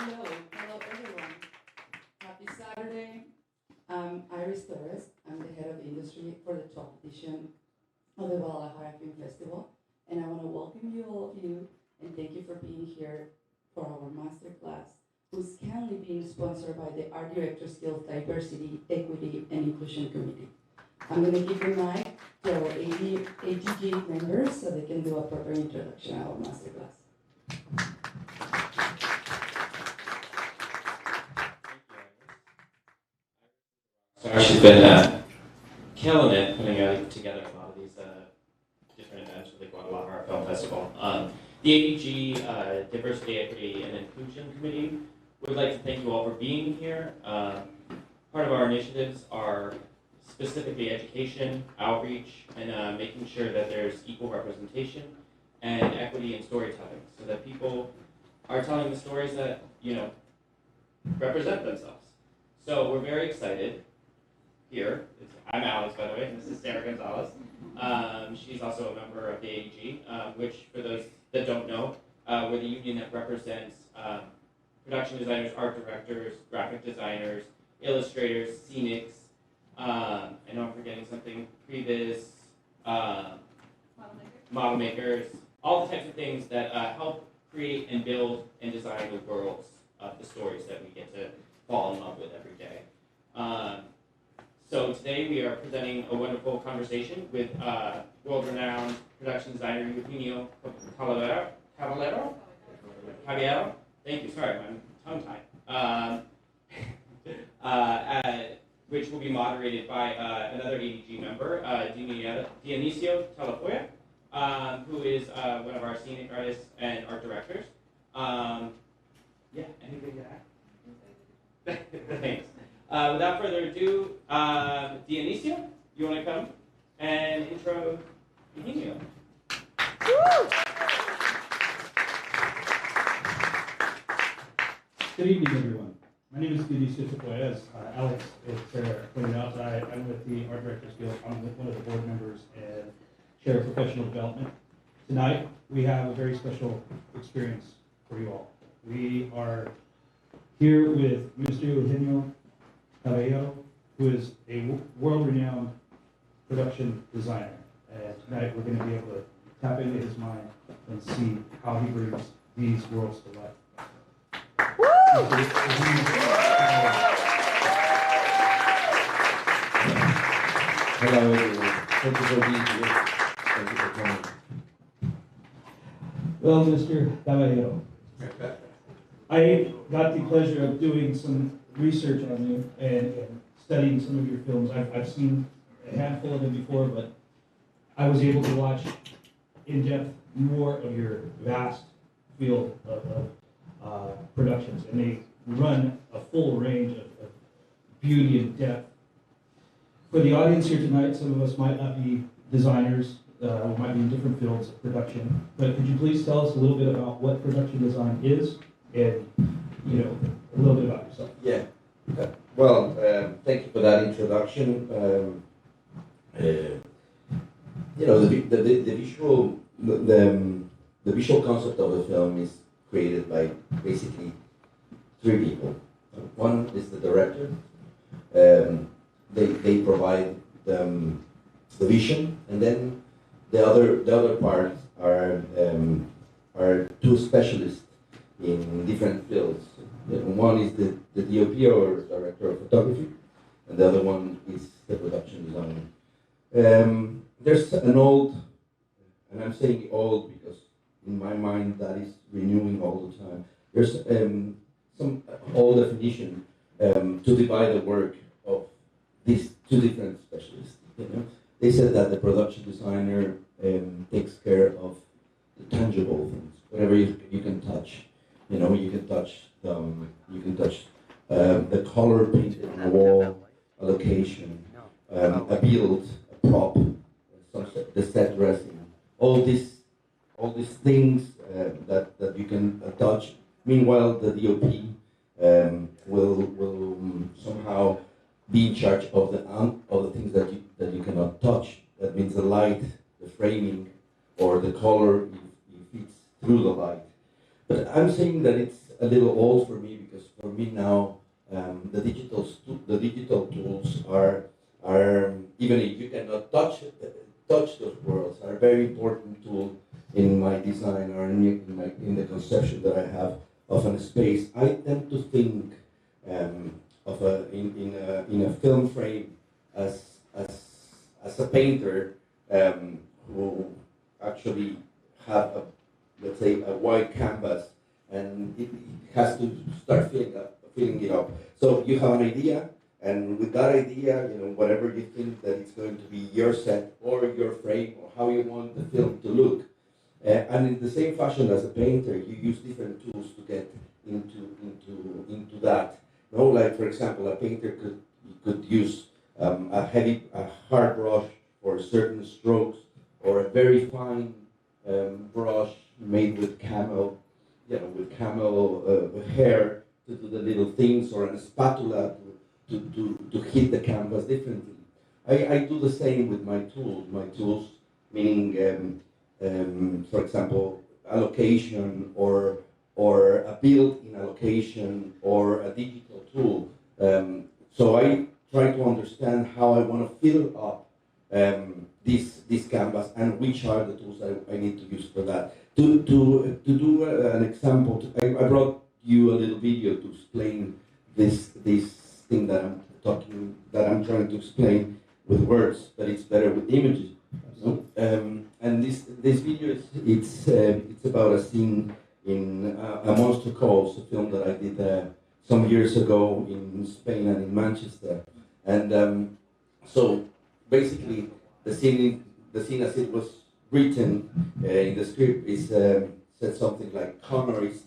Hello everyone. Happy Saturday. I'm Iris Torres. I'm the head of industry for the 12th edition of the Guadalajara Film Festival. And I want to welcome you, all of you, and thank you for being here for our masterclass, who's kindly being sponsored by the Art Directors Guild Diversity, Equity, and Inclusion Committee. I'm going to give the mic to our AGG members so they can do a proper introduction of our masterclass. She's been killing it putting together a lot of these different events for the Guadalajara Film Festival. The AEG Diversity, Equity, and Inclusion Committee would like to thank you all for being here. Part of our initiatives are specifically education, outreach, and making sure that there's equal representation and equity in storytelling, so that people are telling the stories that, represent themselves. So we're very excited. Here, I'm Alex, by the way, and this is Sarah Gonzalez. She's also a member of the AEG, which, for those that don't know, we're the union that represents production designers, art directors, graphic designers, illustrators, scenics, I know I'm forgetting something, previs, model makers, all the types of things that help create and build and design the worlds of the stories that we get to fall in love with every day. So today we are presenting a wonderful conversation with world-renowned production designer Eugenio Caballero. Thank you. Sorry, I'm tongue-tied. Which will be moderated by another ADG member, Dionisio Talafoya, who is one of our scenic artists and art directors. Anybody to add? Thanks. Without further ado, Dionisio, you want to come and intro Eugenio? Good evening, everyone. My name is Dionisio Talafoya. As Alex and Sarah pointed out, I'm with the Art Directors Guild. I'm one of the board members and chair of professional development. Tonight, we have a very special experience for you all. We are here with Mr. Eugenio Caballero, who is a world-renowned production designer. And tonight we're going to be able to tap into his mind and see how he brings these worlds to life. Hello everyone. Thank you for being here. Thank you for coming. Well, Mr. Caballero, I got the pleasure of doing some research on you and studying some of your films. I've seen a handful of them before, but I was able to watch in depth more of your vast field of productions, and they run a full range of beauty and depth. For the audience here tonight, some of us might not be designers, we might be in different fields of production, but could you please tell us a little bit about what production design is and, a little bit about yourself? Yeah. Well, thank you for that introduction. The visual concept of the film is created by basically three people. One is the director. They provide the vision, and then the other part are two specialists in different fields. One is the DOP, or director of photography, and the other one is the production designer. There's an old, and I'm saying old because in my mind that is renewing all the time. There's some old definition to divide the work of these two different specialists. They said that the production designer takes care of the tangible things, whatever you can touch. You can touch the color painted on the wall, a location, a build, a prop, the set dressing, all these things that you can touch. Meanwhile, the DOP will somehow be in charge of the things that you cannot touch. That means the light, the framing, or the color if it's through the light. But I'm saying that it's a little old for me, because for me now the digital tools are even if you cannot touch those worlds, are a very important tool in my design or in the conception that I have of a space. I tend to think of in a film frame as a painter who actually have let's say a white canvas, and it has to start filling it up. So you have an idea, and with that idea, whatever you think that it's going to be your set or your frame or how you want the film to look. And in the same fashion as a painter, you use different tools to get into that. Like for example, a painter could use a hard brush for certain strokes, or a very fine brush made with camel hair to do the little things, or a spatula to hit the canvas differently. I do the same with my tools. My tools, meaning, for example, allocation or a built-in allocation or a digital tool. So I try to understand how I want to fill up this canvas, and which are the tools I need to use for that. To do an example, I brought you a little video to explain this thing that I'm trying to explain with words, but it's better with images. And this video it's about a scene in A Monster Calls, a film that I did some years ago in Spain and in Manchester. And so basically the scene as it was written in the script is said something like Connor is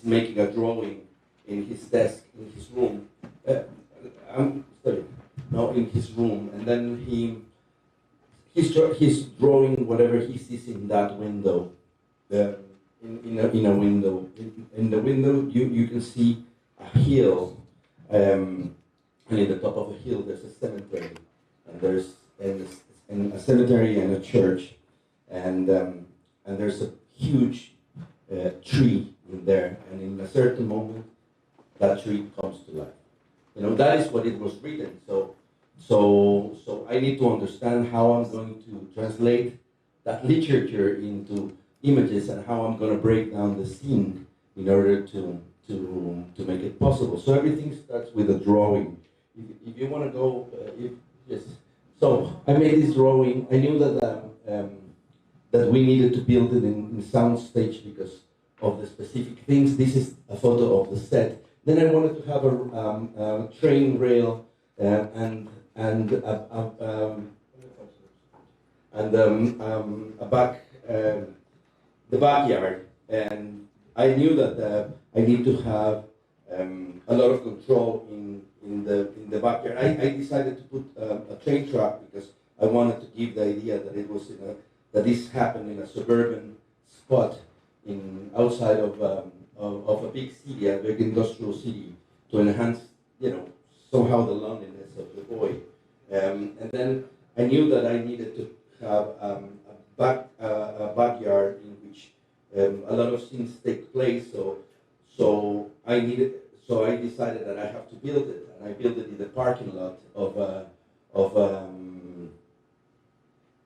making a drawing in his desk in his room. In his room, and then he's drawing whatever he sees in that window. In a window. In the window, you can see a hill, and in the top of the hill there's a cemetery, and there's a cemetery and a church, and there's a huge tree in there, and in a certain moment that tree comes to life. That is what it was written. So I need to understand how I'm going to translate that literature into images, and how I'm going to break down the scene in order to make it possible. So everything starts with a drawing. If you want to go, yes. So I made this drawing. I knew that we needed to build it in sound stage because of the specific things. This is a photo of the set. Then I wanted to have a train rail and the backyard, and I knew that I need to have a lot of control in the backyard. I decided to put a train track because I wanted to give the idea that it was that this happened in a suburban spot outside of a big city, a big industrial city, to enhance somehow the loneliness of the boy. And then I knew that I needed to have a backyard in which a lot of scenes take place. So I decided that I have to build it, and I built it in the parking lot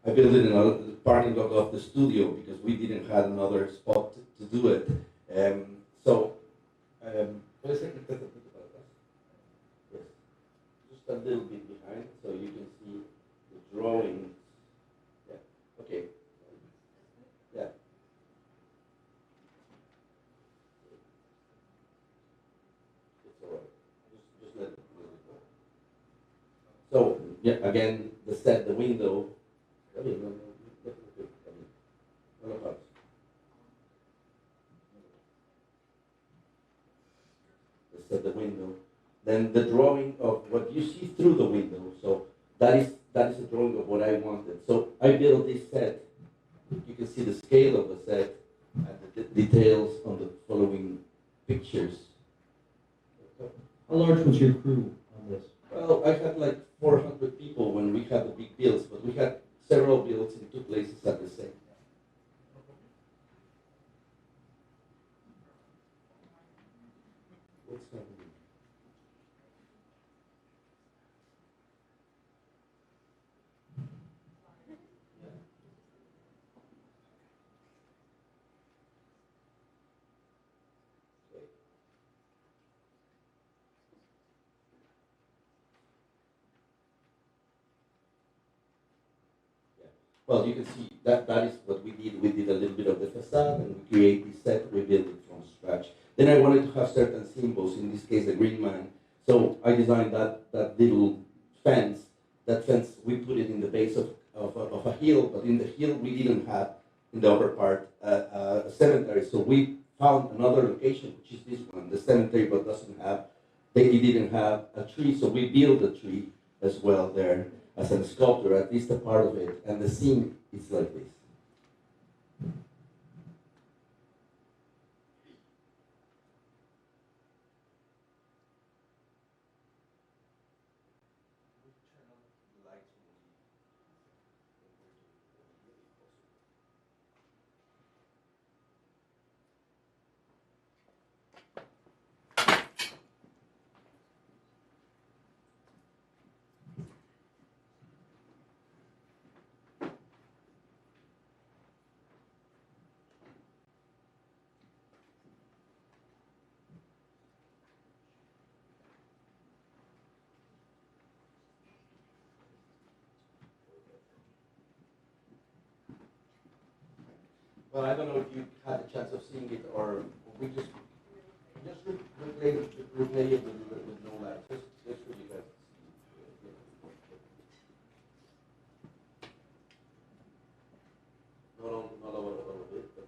I built it in the parking lot of the studio because we didn't have another spot to do it. What is it? Yes, just a little bit behind, so you can see the drawing. Yeah. Okay. Yeah. It's all right. Just let it go. So yeah, again, the set, the window. At the window, then the drawing of what you see through the window. So that is a drawing of what I wanted. So I built this set. You can see the scale of the set and the details on the following pictures. How large was your crew on this? Well, I had like 400 people when we had the big builds, but we had several builds in two places at the same time. Well, you can see that is what we did. We did a little bit of the facade and we create this set, we built it from scratch. Then I wanted to have certain symbols, in this case the green man. So I designed that little fence. That fence, we put it in the base of a hill, but in the hill we didn't have, in the upper part, a cemetery. So we found another location, which is this one, the cemetery, but it didn't have a tree, so we built a tree as well there as a sculpture, at least a part of it, and the scene is like this. Well, I don't know if you had a chance of seeing it, or we just replay it with no light, just for you guys. Not all of it, but just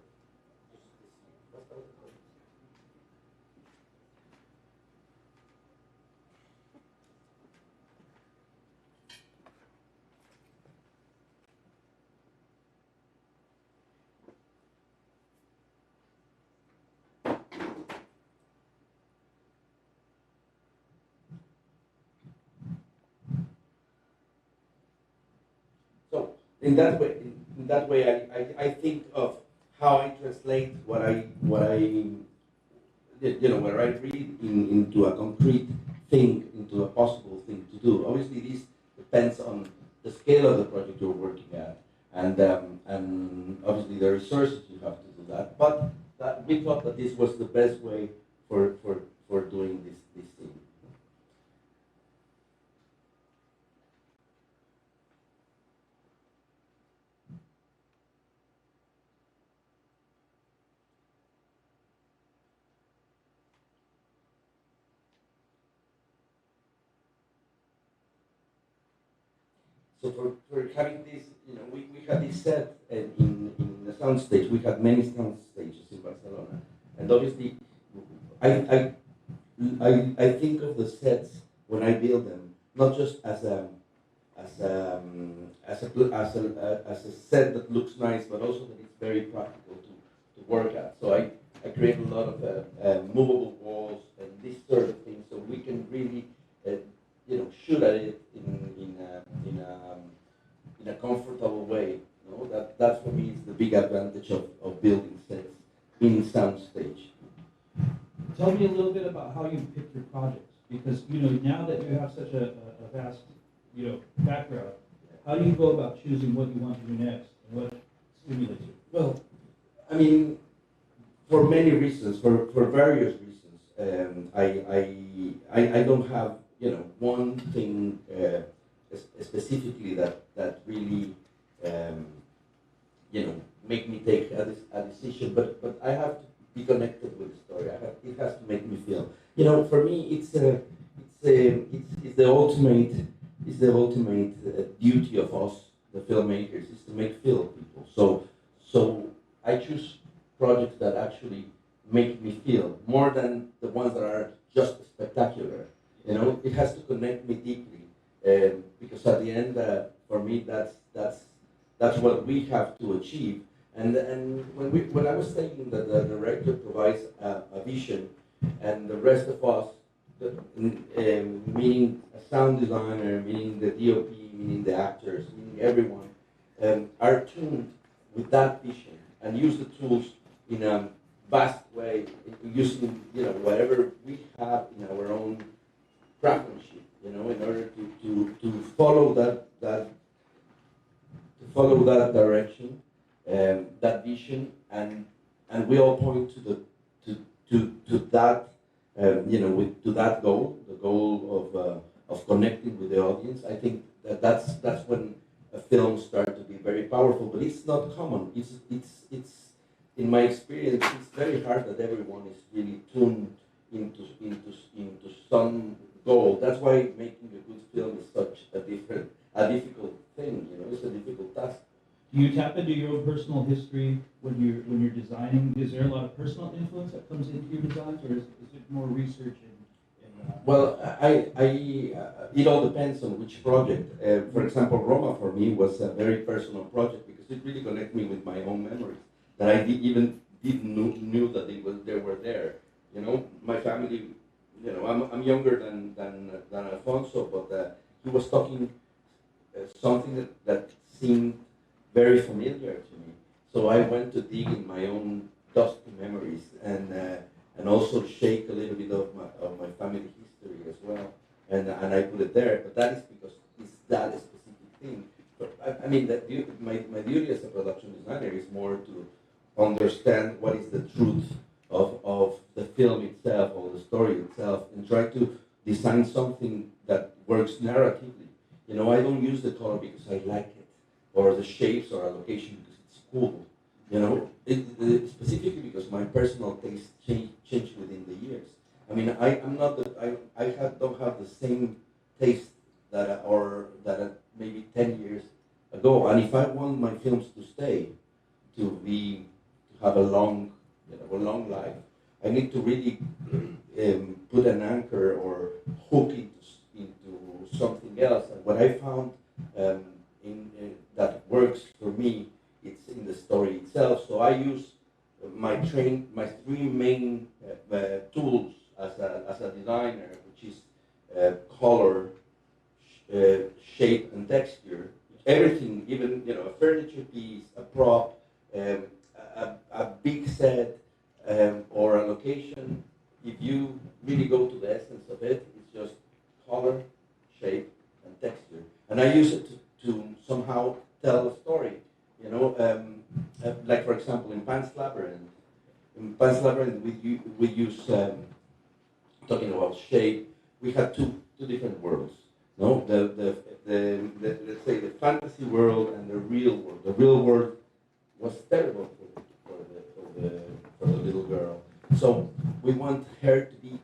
So in that way, I think of how I translate what I read into a concrete thing, into a possible thing to do. Obviously, this depends on the scale of the project you're working at, and obviously the resources you have to do that. But we thought that this was the best way for doing this thing. So for having this, we had this set in the soundstage. We had many sound stages in Barcelona, and obviously, I think of the sets when I build them not just as a set that looks nice, but also that it's very practical to work at. So I create a lot of movable walls and this sort of thing, so we can really shoot at it in a comfortable way. That for me is the big advantage of building sets in soundstage. Tell me a little bit about how you pick your projects, because now that you have such a vast background, how do you go about choosing what you want to do next and what stimulates you? Well, I mean, for many reasons, for various reasons, I don't have one thing specifically that really make me take a decision, but I have to be connected with the story. It has to make me feel. For me, it's the ultimate duty of us, the filmmakers, is to make feel people. So I choose projects that actually make me feel more than the ones that are just spectacular. It has to connect me deeply, because at the end, for me, that's what we have to achieve. And when I was saying that the director provides a vision, and the rest of us, meaning a sound designer, meaning the DOP, meaning the actors, meaning everyone, are tuned with that vision and use the tools in a vast way, using whatever we have in our own craftsmanship, in order to follow that direction, that vision, and we all point to that to that goal, the goal of connecting with the audience. I think that's when a film starts to be very powerful, but it's not common. It's in my experience, it's very hard that everyone is really tuned into some goal. That's why making a good film is such a difficult thing. It's a difficult task. Do you tap into your own personal history when you're designing? Is there a lot of personal influence that comes into your designs, or is it more research and Well, it all depends on which project. For example, Roma for me was a very personal project because it really connected me with my own memories that I didn't knew that they were there. My family. I'm younger than Alfonso, but he was talking something that seemed very familiar to me. So I went to dig in my own dusty memories and also shake a little bit of my family history as well, and I put it there. But that is because it's that specific thing. But I mean, my duty as a production designer is more to understand what is the truth of the film itself or the story itself, and try to design something that works narratively. I don't use the color because I like it, or the shapes or a location because it's cool. Specifically because my personal taste changed within the years. I mean, don't have the same taste that maybe 10 years ago. And if I want my films to stay, to have a long life, I need to really put an anchor or hook into something else. And what I found that works for me, it's in the story itself. So I use my three main tools as a designer, which is color, shape, and texture. Everything, even a furniture piece, a prop, a big set, or a location. If you really go to the essence of it, it's just color, shape, and texture. And I use it to somehow tell a story. Like for example, in Pan's Labyrinth. In Pan's Labyrinth, we use talking about shape. We had two different worlds. No, the let's say the fantasy world and the real world. The real world was terrible for the little girl. So we want her to be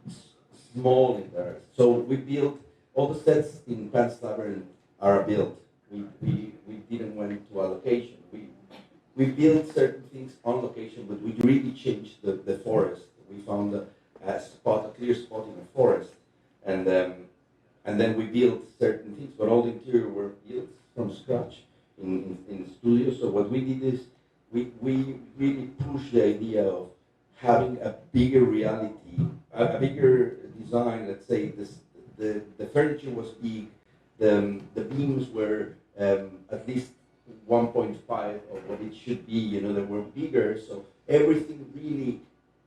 small in there. So we built all the sets in Pan's Labyrinth are built. We didn't went to a location. We built certain things on location, but we really changed the forest. We found a clear spot in a forest, and then we built certain things. But all the interior were built from scratch in the studio. So what we did is we really pushed the idea of having a bigger reality, a bigger design. Let's say the furniture was big, the beams were at least 1.5 of what it should be. They were bigger, so everything really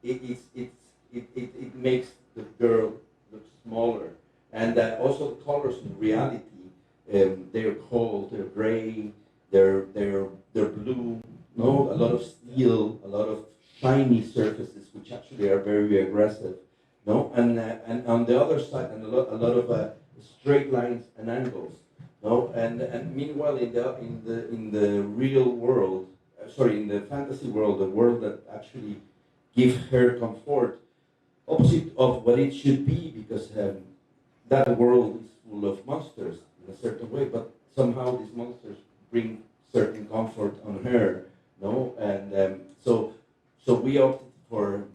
it makes the girl look smaller, and also the colors in reality. They're cold, they're gray, they're blue. No, a lot of steel, a lot of shiny surfaces, which actually are very aggressive. No, and on the other side, and a lot of straight lines and angles. No, and meanwhile in the real world, in the fantasy world, the world that actually gives her comfort, opposite of what it should be, because that world is full of monsters in a certain way, but somehow these monsters bring certain comfort on her. No, and so we opted for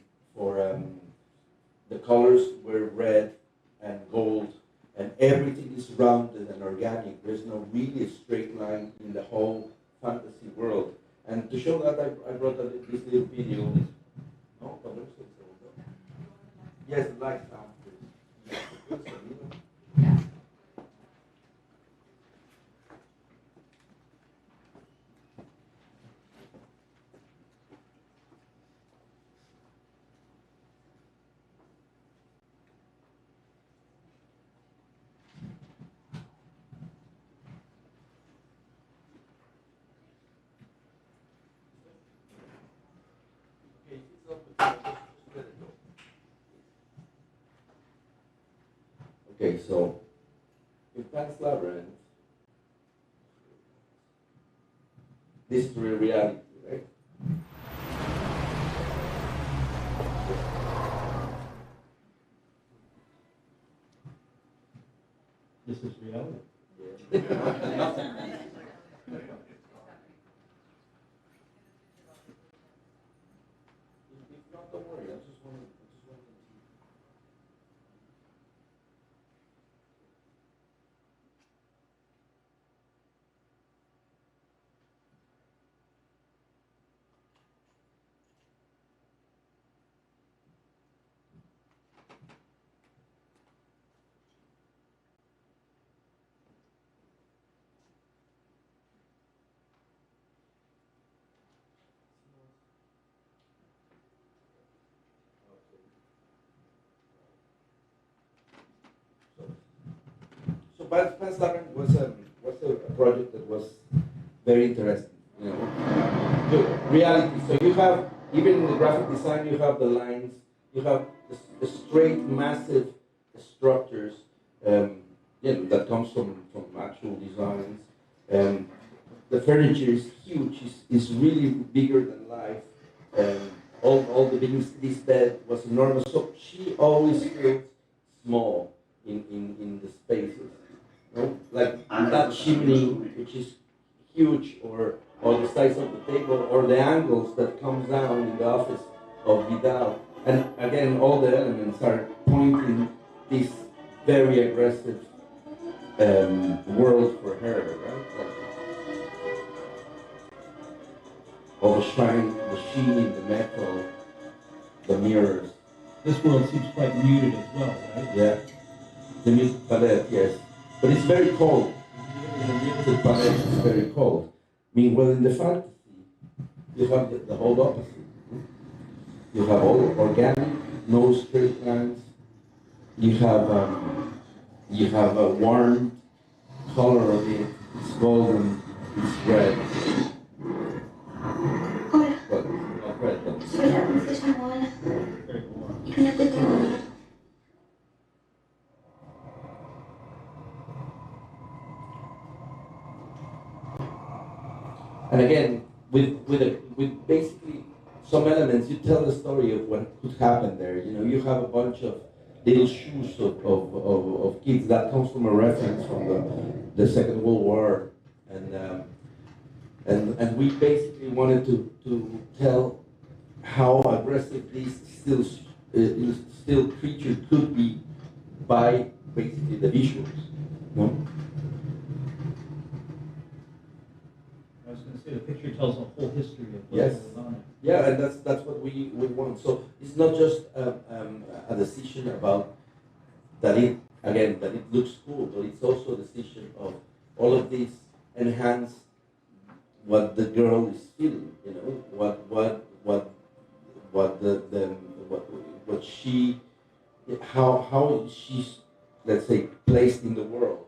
the colors were red and gold, and everything is rounded and organic. There's no really straight line in the whole fantasy world. And to show that, I brought this little video. No, yes, the light sound, please. Yeah. So in Pan's Labyrinth, this is real reality, right? This is reality. If not, don't worry. I just want to. So Pan's Labyrinth was a project that was very interesting. You know, the reality. So you have, even in the graphic design, you have the lines, you have the straight, massive structures. That comes from actual designs. The furniture is huge. Is really bigger than life. All the buildings. This bed was enormous. So she always feels small in the spaces. You know? Like that chimney, which is huge, or the size of the table, or the angles that comes down in the office of Vidal. And again, all the elements are pointing this very aggressive world for her, right? Like, all the shine, the sheen, the metal, the mirrors. This world seems quite muted as well, right? Yeah. The muted palette, yes. But it's very cold. In the muted palette, it's very cold. Meanwhile, in the fantasy, you have the whole opposite. You have all organic, no straight lines. You have a warm color of it. It's golden, it's red. Hola, But not red, but soy la princesa Moana Very warm. y no te tengo miedo. and again, with basically some elements, you tell the story of what could happen there. You know, you have a bunch of little shoes of kids that comes from a reference from the Second World War, and we basically wanted to tell how aggressive this still creature could be by basically the visuals. No? I was going to say the picture tells a whole history of what Yes. goes on. Yeah, and that's what we want. So it's not just a decision about that it looks cool, but it's also a decision of all of this enhance what the girl is feeling. You know, what she, how she's, let's say, placed in the world.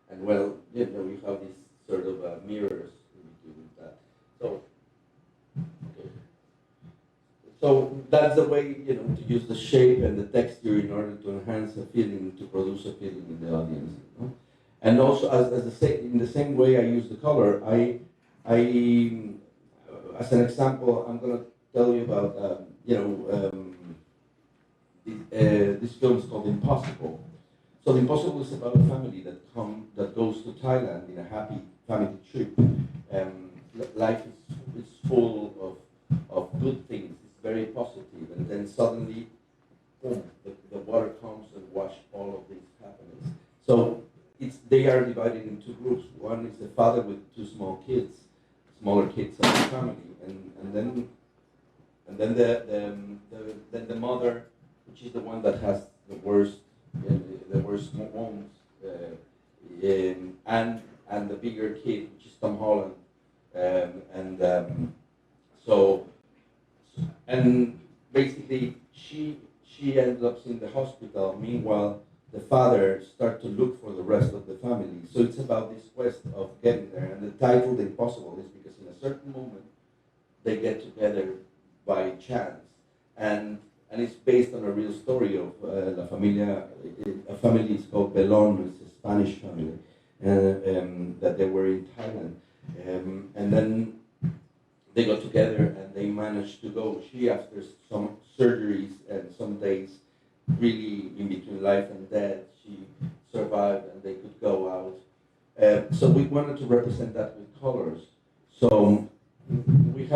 And well, you know, we have these sort of mirrors in between that. So, okay. So that's the way, you know, to use the shape and the texture in order to enhance a feeling, to produce a feeling in the audience. You know? And also, in the same way I use the color, I as an example, I'm going to tell you about, this film is called Impossible. So Impossible is about a family that goes to Thailand in a happy family trip. Life is full of good things. It's very positive, and then suddenly, boom, the water comes and wash all of these happenings. So they are divided into groups. One is the father with two smaller kids of the family, and then the mother, which is the one that has the worst wounds, and the bigger kid, which is Tom Holland, and basically she ends up in the hospital. Meanwhile, the father starts to look for the rest of the family. So it's about this quest of getting there. And the title, The Impossible, is because in a certain moment they get together by chance. And and it's based on a real story of La Familia. A family is called Belon. It's a Spanish family, that they were in Thailand, and then they got together and they managed to go. She, after some surgeries and some days, really in between life and death, she survived and they could go out. So we wanted to represent that with colors. So we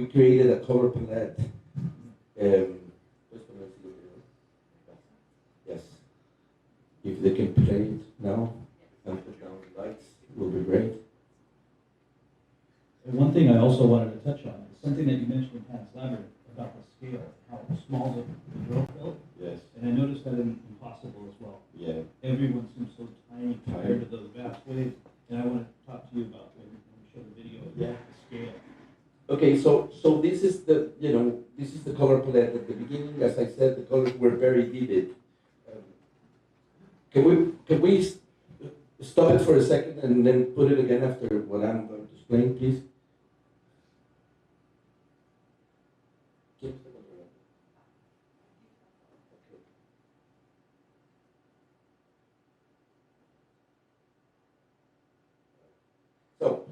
created a color palette. Yes, if they can play it now and put down the lights, it will be great. And one thing I also wanted to touch on is something that you mentioned in Pan's Labyrinth about the scale, how small the girl felt. Yes. And I noticed that in Impossible as well. Yeah. Everyone seems so tiny compared to those vast waves. And I want to talk to you about when we show the video of the scale. Okay, so this is the color palette. At the beginning, as I said, the colors were very vivid. Can we stop it for a second and then put it again after what I'm going to explain, please? So,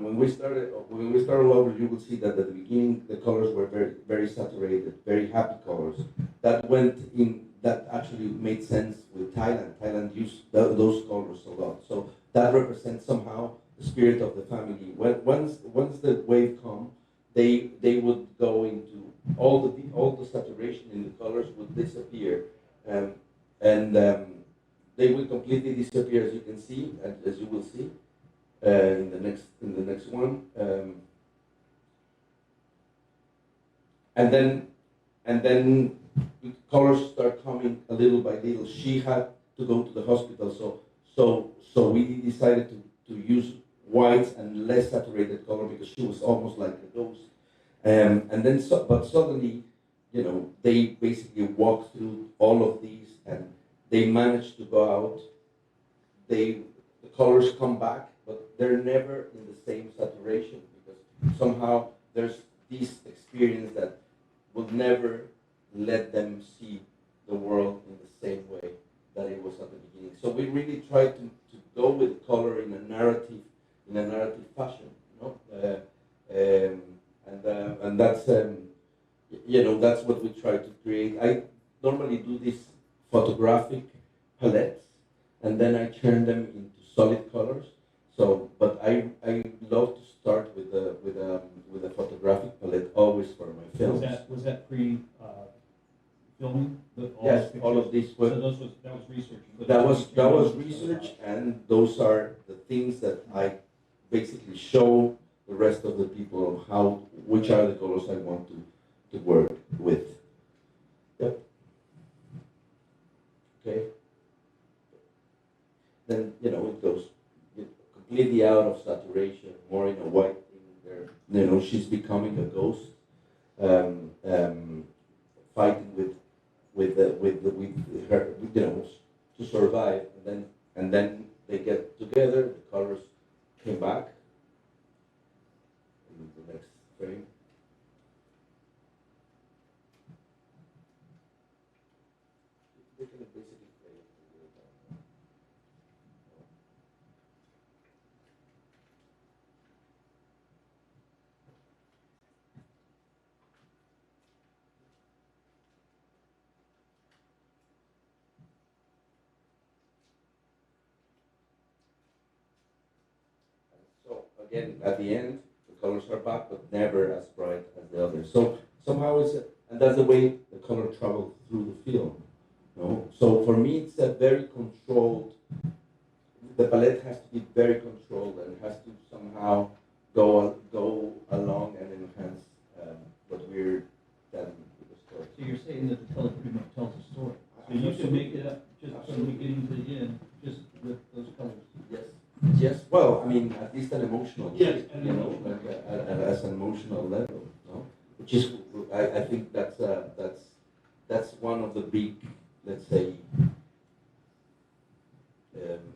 when we started over, you will see that at the beginning the colors were very, very saturated, very happy colors. That actually made sense with Thailand. Thailand used those colors a lot. So that represents somehow the spirit of the family. Once the wave come, they would go into all the saturation in the colors would disappear, and they will completely disappear, as you can see, as you will see. In the next one, and then colors start coming a little by little. She had to go to the hospital, so we decided to use whites and less saturated color because she was almost like a ghost. But suddenly, they basically walked through all of these and they managed to go out. The colors come back, but they're never in the same saturation because somehow there's this experience that will never let them see the world in the same way that it was at the beginning. So we really try to go with color in a narrative fashion, and that's that's what we try to create. I normally do these photographic palettes, and then I turn them into solid colors. So, but I love to start with a photographic palette always for my films. Was that pre filming? Yes, all of these were. So that was research. That was research, and those are the things that I basically show the rest of the people on which are the colors I want to work with. Yep. Okay. Then it goes completely out of saturation, more in a white thing there. She's becoming a ghost, fighting with her, to survive, and then they get together. The colors came back. In the next frame. They can basically play it. So again, at the end, the colors are back, but never as bright as the others. So somehow and that's the way the color travels through the film. So for me, it's a very controlled. The palette has to be very controlled and has to somehow go along and enhance what we're telling with the story. So you're saying that the color pretty much tells a story. So you can make it up just from the beginning to the end, just with those colors. Yes. Yes. Well, I mean, at least an emotional. Yes. As an emotional level, which is, I think that's one of the big, let's say,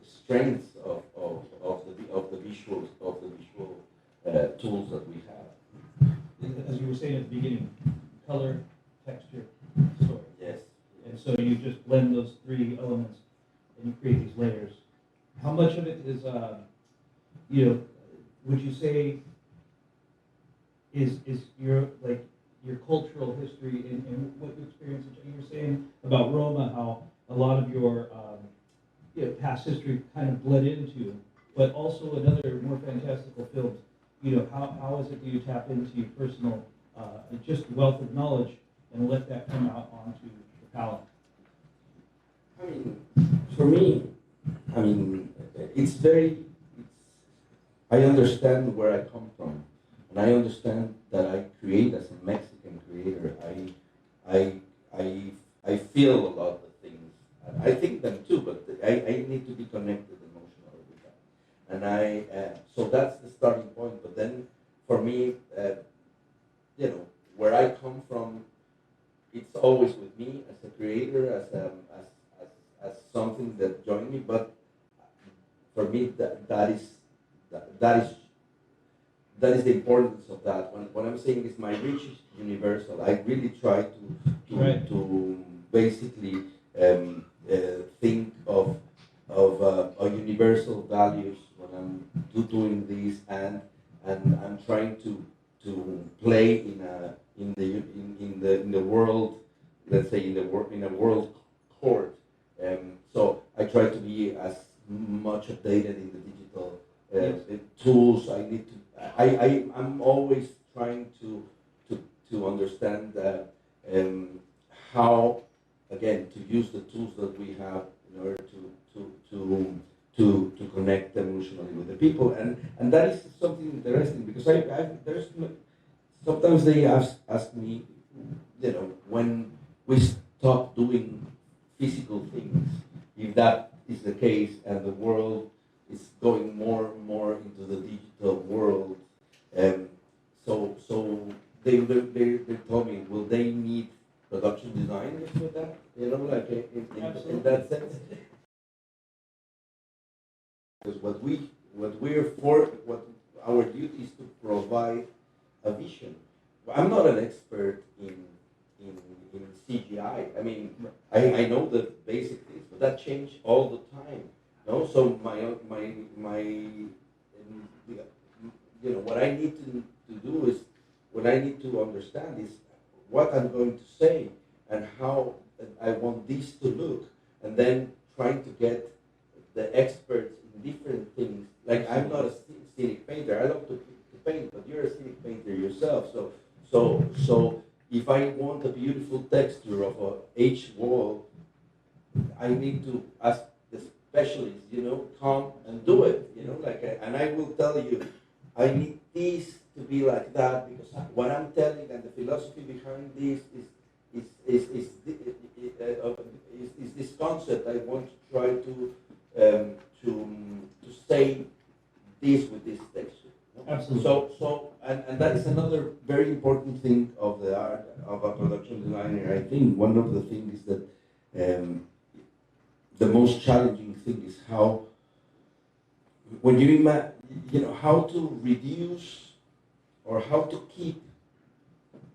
strengths of the visual tools that we have. As you were saying at the beginning, color texture story. Yes. And so you just blend those three elements and you create these layers. How much of it is, would you say is your cultural history and what you experienced? You were saying about Roma, how a lot of your past history kind of bled into, but also another more fantastical films. How is it that you tap into your personal just wealth of knowledge and let that come out onto the palette? I mean, for me, I understand where I come from, and I understand that I create as a Mexican creator. I feel a lot of things. I think them too, but I need to be connected emotionally with that. And so that's the starting point. But then, for me, where I come from, it's always with me as a creator, as something that joined me. But for me, that is the importance of that. What I'm saying is my reach is universal. I really try to basically think of universal values when I'm doing this, and I'm trying to play in the world, let's say in a world court. So I try to be as much updated in the digital tools. I'm always trying to understand how, again, to use the tools that we have in order to connect emotionally with the people, and that is something interesting, because sometimes they ask me, when we stop doing physical things, if that is the case, and the world is going more and more into the digital world. So they told me, will they need production designers for that? In that sense. Because what our duty is to provide a vision. I'm not an expert in CGI. I know the basic things, but that changes all the time. No, so what I need to do is, what I need to understand is what I'm going to say and how I want this to look, and then trying to get the experts in different things. Like, I'm not a scenic painter. I love to paint, but you're a scenic painter yourself. So if I want a beautiful texture of a H wall, I need to ask the specialist, come and do it, and I will tell you, I need this to be like that, because what I'm telling and the philosophy behind this is this concept. I want to try to say this with this texture. Absolutely. So that is another very important thing of the art of a production designer. I think one of the things is that the most challenging thing is how, when how to reduce or how to keep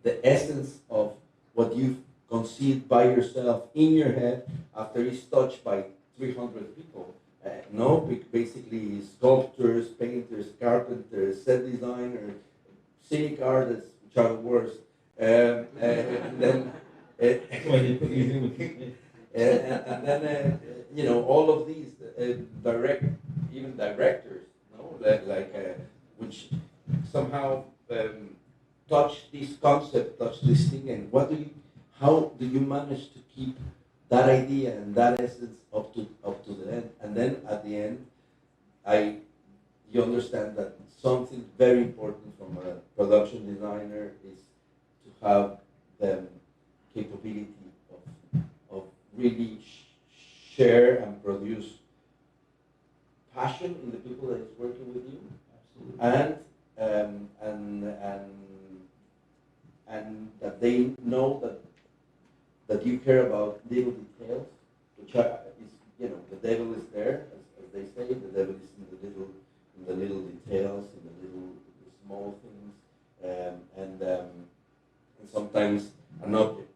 the essence of what you've conceived by yourself in your head after it's touched by 300 people. Basically sculptors, painters, carpenters, set designers, scenic artists, which are the worst. And then, all of these even directors, which somehow touch this concept, touch this thing, and how do you manage to keep that idea and that essence up to the end? And then at the end, you understand that something very important from a production designer is to have the capability of really share and produce passion in the people that is working with you. Absolutely. And that they know that you care about little details, which is, the devil is there, as they say. The devil is in the little details, in the small things, and sometimes an object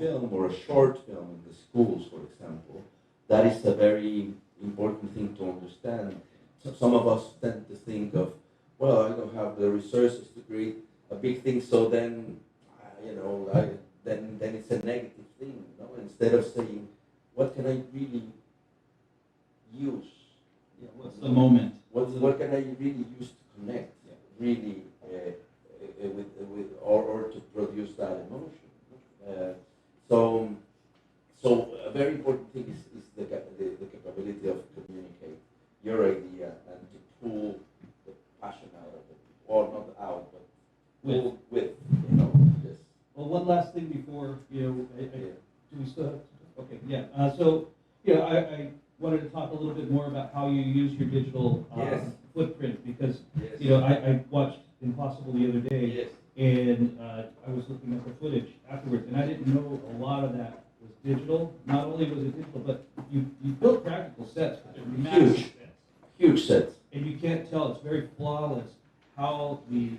film or a short film in the schools, for example, that is a very important thing to understand. So some of us tend to think of, well, I don't have the resources to create a big thing, so then, then it's a negative thing, instead of saying, what can I really use? Yeah, what's the moment? What can I really use to connect, really, or to produce that emotion? So a very important thing is the capability of communicate your idea and to pull the passion out of it, or not out, but pull with. Yes. Well, one last thing before do we still have? Okay, yeah. I wanted to talk a little bit more about how you use your digital footprint, because I watched Impossible the other day, and I was looking at the footage afterwards, and I didn't know a lot of that was digital. Not only was it digital, but you built practical sets, but they're massive sets. Huge sets. And you can't tell, it's very flawless how the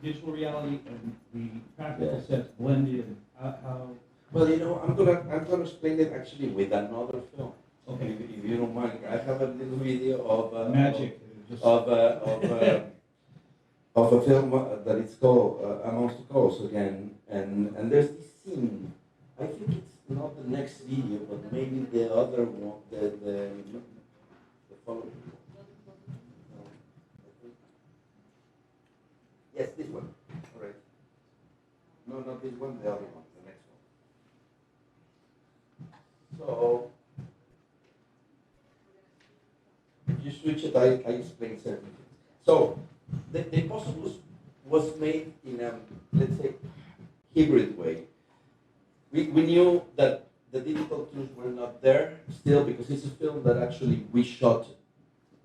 digital reality and the practical sets blended. How Well, I'm gonna explain it actually with another film. Okay. If you don't mind, I have a little video of magic. Of a film that it's called Amongst the Calls again, and there's this scene. I think it's not the next video, but maybe the other one, the following. Yes, this one. All right. No, not this one. The other one. The next one. So if you switch it, I explain certain things. So the Impossible was made in a, let's say, hybrid way. We knew that the digital tools were not there still, because it's a film that actually we shot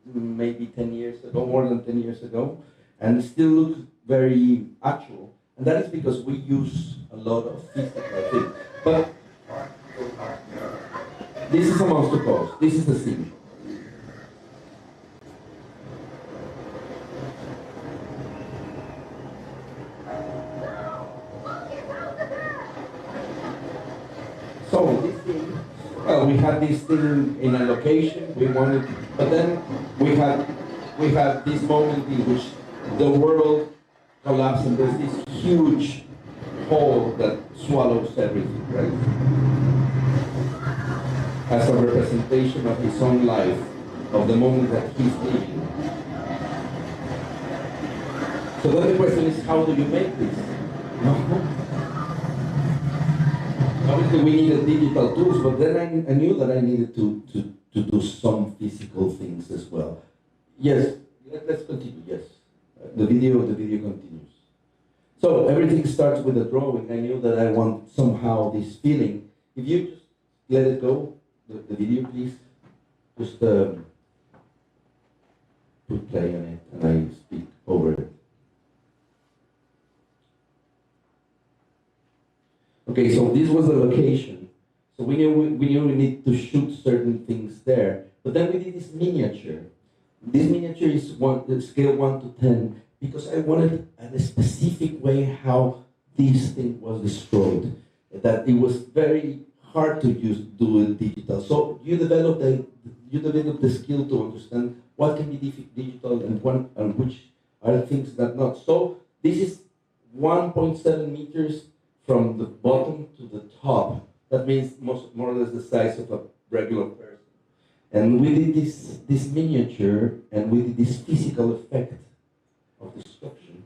maybe 10 years ago, more than 10 years ago, and it still looks very actual. And that is because we use a lot of physical things. But this is Amongst the Calls. This is the scene. So this thing, well, we had this thing in a location we wanted, but then we had this moment in which the world collapsed and there's this huge hole that swallows everything, right? As a representation of his own life, of the moment that he's living. So then the question is, how do you make this? No? Obviously, we needed digital tools, but then I knew that I needed to do some physical things as well. Yes, let's continue. Yes, the video continues. So everything starts with a drawing. I knew that I want somehow this feeling. If you just let it go, the video, please. Just put play on it, and I speak over it. Okay, so this was the location. So we knew we need to shoot certain things there. But then we did this miniature. This miniature is scale 1 to 10, because I wanted a specific way how this thing was destroyed. That it was very hard to do it digital. So you develop the skill to understand what can be digital and which are things that not. So this is 1.7 meters from the bottom to the top. That means more or less the size of a regular person. And we did this miniature, and we did this physical effect of destruction.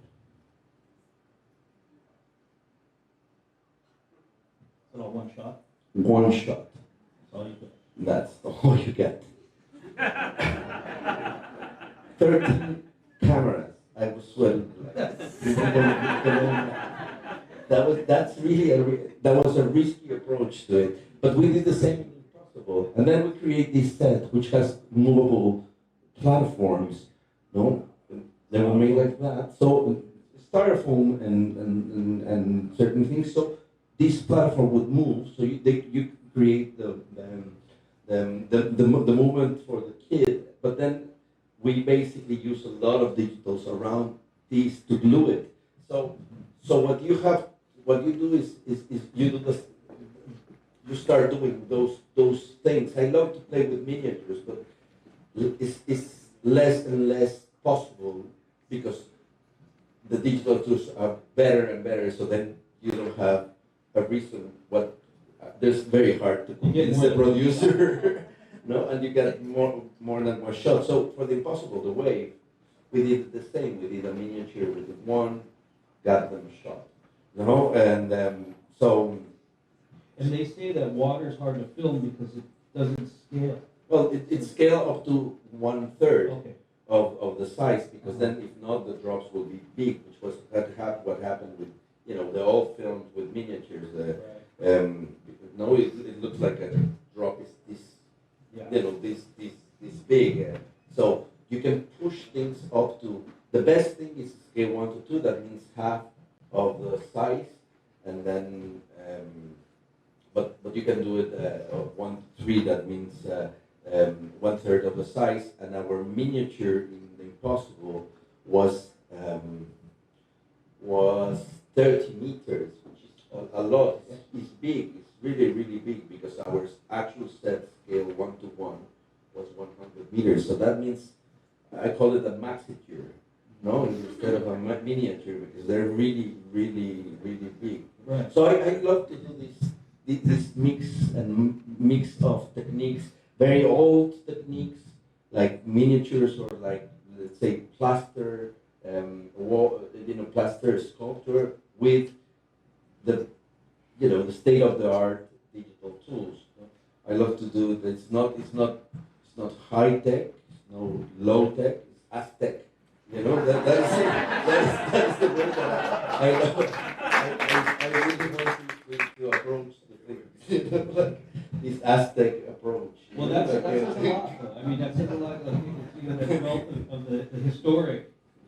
Is it all one shot? One shot. That's all you get. That's all you get. 13 cameras. I was sweating like this. That was a risky approach to it, but we did the same in Impossible, and then we create this set which has movable platforms. No, they were made like that. So styrofoam and certain things. So this platform would move. So you create the movement for the kid, but then we basically use a lot of digitals around these to glue it. So what what you do is you do you start doing those things. I love to play with miniatures, but it's less and less possible because the digital tools are better and better. So then you don't have a reason. There's very hard to convince the producer, no, and you get more than one shot. So for the impossible, the wave, we did the same. We did a miniature. We did one, got them a shot, no, and so. And they say that water is hard to film because it doesn't scale. Well, it scale up to 1/3 Okay. of the size, because then if not, the drops will be big, which was what happened with the old films with miniatures. No, it looks like a drop is this, this big. So you can push things up to, the best thing is scale 1 to 2. That means half of the size, and then but you can do it 1 to 3. That means 1/3 of the size. And our miniature in the Impossible was 30 meters, which is a lot. It's big. It's really, really big, because our actual set scale 1 to 1 was 100 meters. So that means I call it a maxiture, no, instead of a miniature, because they're really, really, really big. Right. So I love to do this mix of techniques, very old techniques like miniatures, or like, let's say, plaster, plaster sculpture, with the state-of-the-art digital tools. I love to do it. It's not high tech, it's no low tech, it's Aztec. That's the way that I love. I really want to approach the thing, like this Aztec approach. Well, that says a lot, though. I mean, that says a lot. Like, that wealth of the historic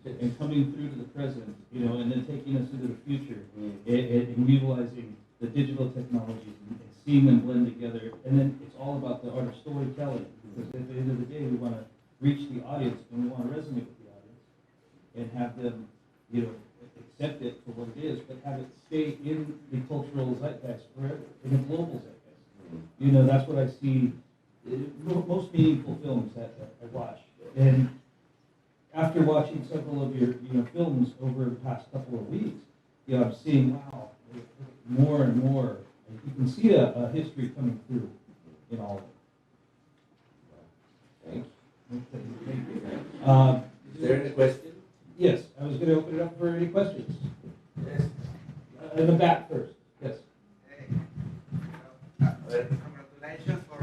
and coming through to the present, and then taking us into the future, and utilizing the digital technologies and seeing them blend together. And then it's all about the art of storytelling, because at the end of the day, we want to reach the audience, and we want to resonate with the audience, and have them, accept it for what it is, but have it stay in the cultural zeitgeist forever, in the global zeitgeist. That's what I see. Most meaningful films that I watch, and after watching several of your films over the past couple of weeks, I'm seeing, wow, more and more. You can see a history coming through in all of it. Thank you. Is Is there any question? Yes, I was going to open it up for any questions. Yes. In the back first. Yes. Congratulations for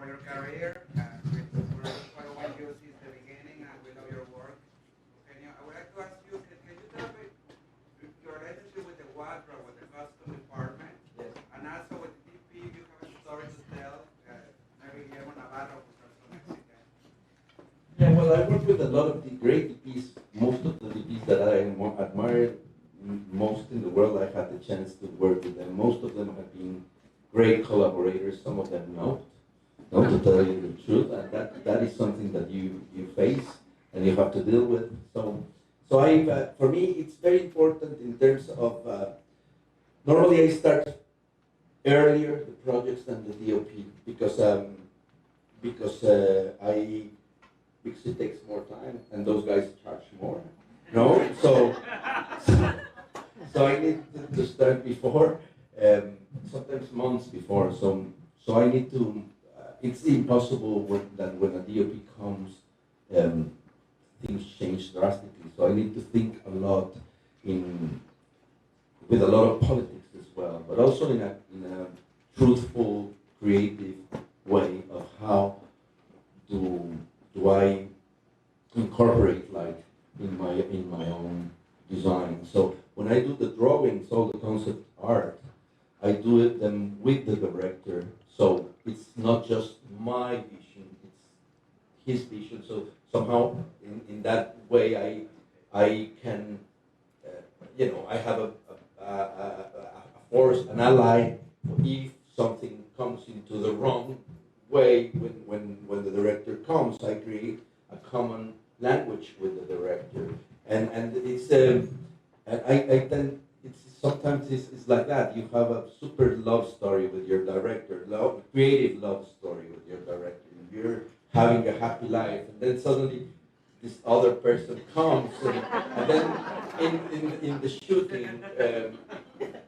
your career. We're following you since the beginning, and we love your work. Eugenio, I would like to ask you, can you tell me your relationship with the wardrobe, with the costume department, Yes. and also with DP, you have a story to tell. Maybe Guillermo Navarro, who's also Mexican. Yeah, well, I work with a lot of the great DPs. Most of the DPs that I admire most in the world, I had the chance to work with them. Most of them have been great collaborators. Some of them not to tell you the truth, and that is something that you face and you have to deal with. So for me, it's very important in terms of. Normally, I start earlier the projects than the DOP, because it takes more time, and those guys charge more. No, so I need to start before, sometimes months before. So I need to. It's impossible when a DOP comes, things change drastically. So I need to think a lot with a lot of politics as well, but also in a truthful, creative way of how do I incorporate light in my own design. So when I do the drawings, all the concept art, I do them with the director. So it's not just my vision; it's his vision. So somehow, in that way, I can, I have a force, an ally. If something comes into the wrong way, when the director comes, I create a common language with the director, and it's I tend sometimes it's like that. You have a super love story with your director, creative love story with your director. You're having a happy life, and then suddenly this other person comes, and then in the shooting,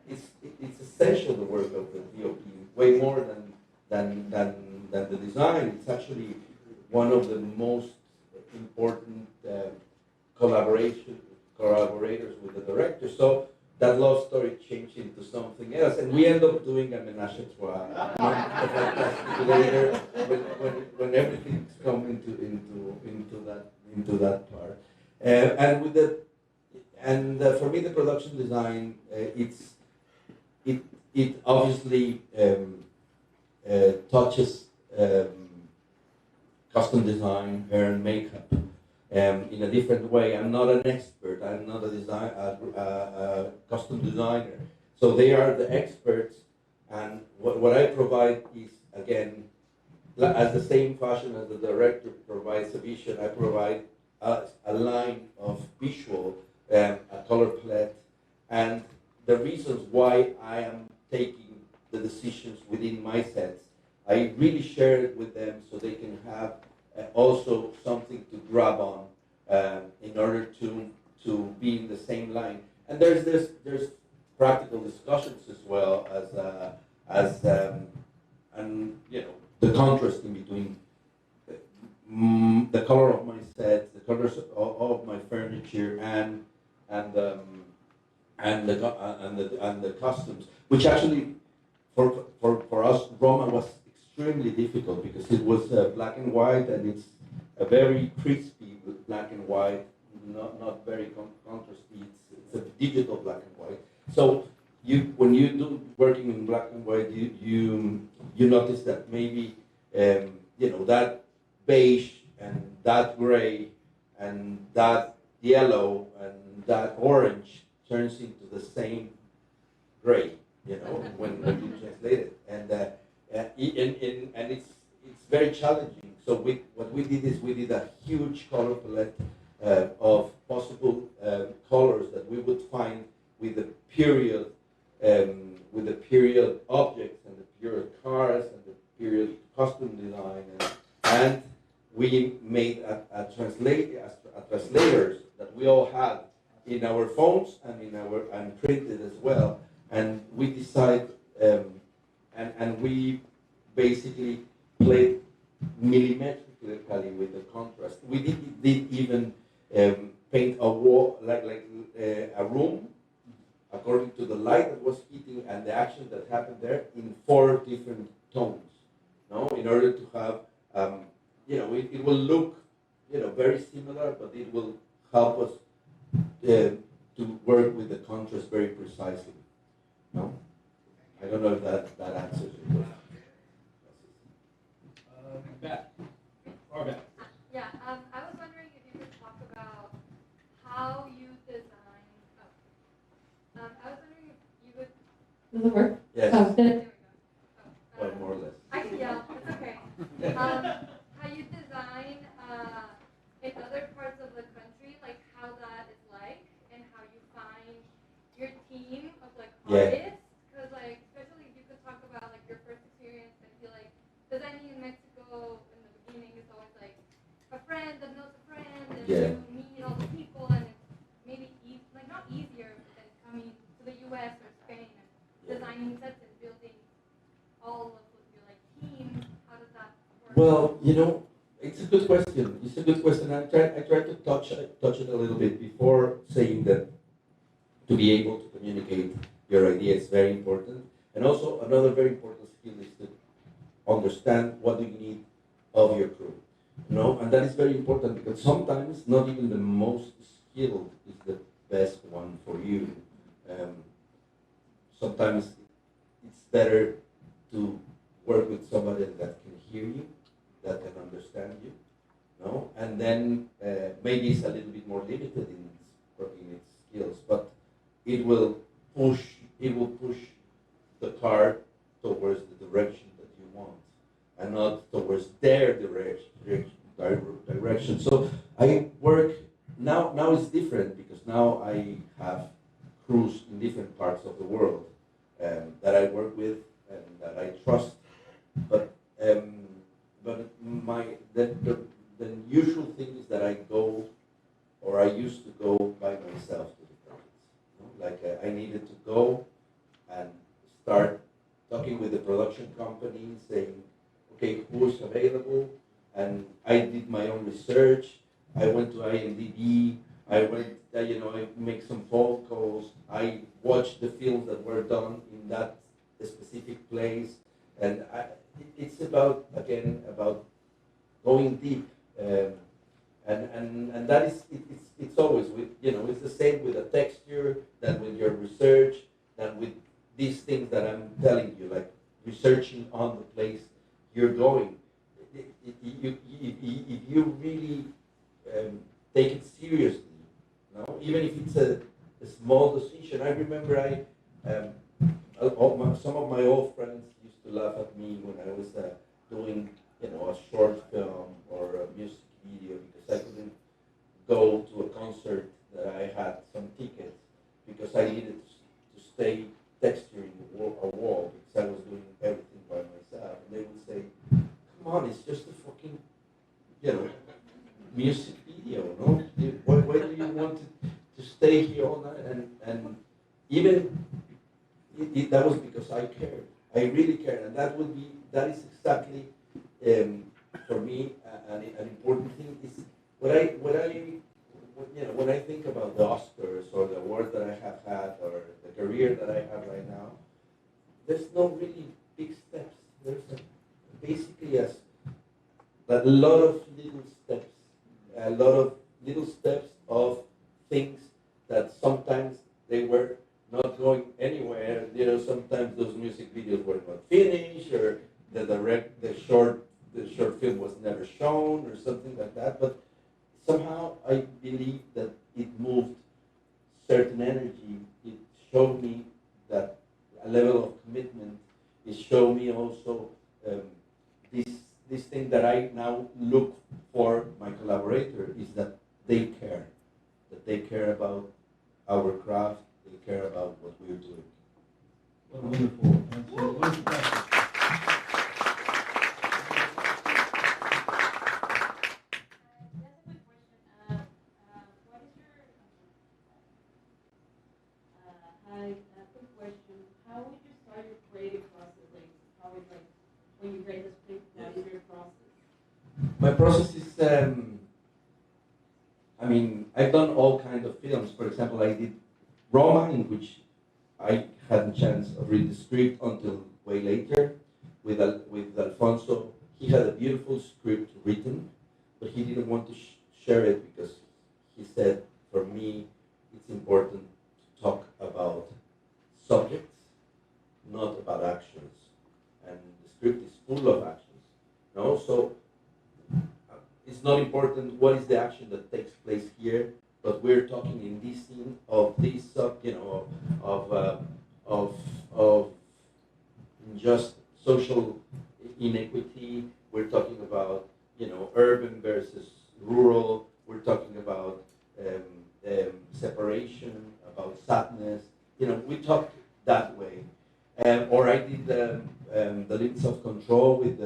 it's essential the work of the DOP way more than the design. It's actually one of the most important collaborators with the director. So that love story changed into something else, and we end up doing a menage a trois later when everything's come into that part. And with the for me the production design it obviously touches custom design, hair and makeup. In a different way. I'm not an expert. I'm not a custom designer. So they are the experts, and what I provide is, again, as the same fashion as the director provides a vision, I provide a line of visual, a color palette, and the reasons why I am taking the decisions within my sets. I really share it with them so they can have also something to grab on in order to be in the same line. And there's practical discussions as well as and you know the contrast in between the color of my sets, the colors of my furniture, and the costumes, which actually for us Roma was extremely difficult because it was black and white, and it's a very crispy black and white, not very contrasty. It's a digital black and white. So when you do working in black and white, you notice that maybe that beige and that gray and that yellow and that orange turns into the same gray. When you translate it, and it's very challenging. So what we did is we did a huge color palette of possible colors that we would find with the period objects and the period cars and the period costume design, and we made a translators that we all had in our phones and printed as well, and we decide and we basically played millimetrically with the contrast. We did even paint a wall, like a room, according to the light that was hitting and the action that happened there, in 4 different tones. In order to have, it will look, very similar, but it will help us to work with the contrast very precisely. No, I don't know if that answers your question. Back. Or back. Yeah, I was wondering if you could talk about how you design. I was wondering if you would. Does it work? Yes. Oh, There we go. Well, more or less. I can yell. It's okay. How you design in other parts of the country, like how that is like, and how you find your team of artists. Because especially if you could talk about your first experience, I feel like designing in Mexico in the beginning is always a friend that knows a friend, and you meet all the people, and it's maybe not easier than coming to the U.S. or Spain and designing sets and building all of your team. How does that work? Well, it's a good question. It's a good question. I tried to touch it a little bit before saying that to be able to communicate your idea is very important. And also another very important skill is to understand what do you need of your crew. And that is very important because sometimes not even the most skilled is the best one for you. Sometimes it's better to work with somebody that can hear you, that can understand you, and then maybe it's a little bit more limited in its skills, but it will push the car towards the direction that you want, and not towards their direction. So I work now. Now it's different because now I have crews in different parts of the world that I work with and that I trust. But the usual thing is that I go, or I used to go by myself to the projects. You know? Like I needed to go and start talking with the production company, saying, okay, who's available? And I did my own research. I went to IMDb. I went, I make some phone calls. I watched the films that were done in that specific place. And it's about, again, about going deep. And that is, it's always with, it's the same with the texture, than with your research, than with these things that I'm telling you, like researching on the place you're going. If you really take it seriously, even if it's a small decision. I remember some of my old friends used to laugh at me when I was doing, a short film or a music video, because I couldn't go to a concert that I had some tickets because I needed to stay texturing a wall because I was doing everything by myself. And they would say, come on, it's just a fucking, music video, no? Why do you want to stay here all night? And even that was because I cared. I really cared, and that is exactly for me an important thing. Is when I think about the Oscars or the awards that I have had or the career that I have right now, there's no really big steps. There's basically a lot of little steps of things that sometimes they were not going anywhere. Sometimes those music videos were not finished, or the short film was never shown, or something like that. But somehow I believe that it moved certain energy. It showed me that a level of commitment. It showed me also this thing that I now look for my collaborator is that they care about our craft, they care about what we're doing. What a wonderful answer. What is the question? How would you start your creative process? How would when you create a script, what is your process? My process is, I've done all kinds of films. For example, I did Roma, in which I hadn't chance of reading the script until way later. With Alfonso, he had a beautiful script written, but he didn't want to share it because he said, for me, it's important to talk about subjects, not about actions. And the script is full of actions. So it's not important what is the action that takes place here, but we're talking in this scene of this of just social inequity. We're talking about urban versus rural. We're talking about separation, about sadness. We talk that way. Or I did the limits of control with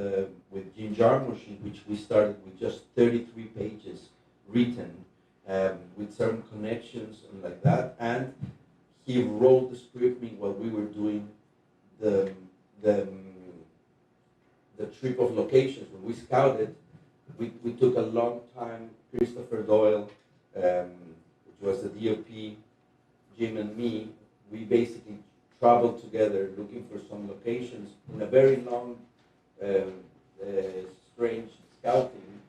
Jim Jarmusch, in which we started with just 33 pages written, with certain connections and like that. And he wrote the script while we were doing the trip of locations. When we scouted, we took a long time. Christopher Doyle, which was the DOP, Jim and me, we basically traveled together looking for some locations in a very long, strange scouting,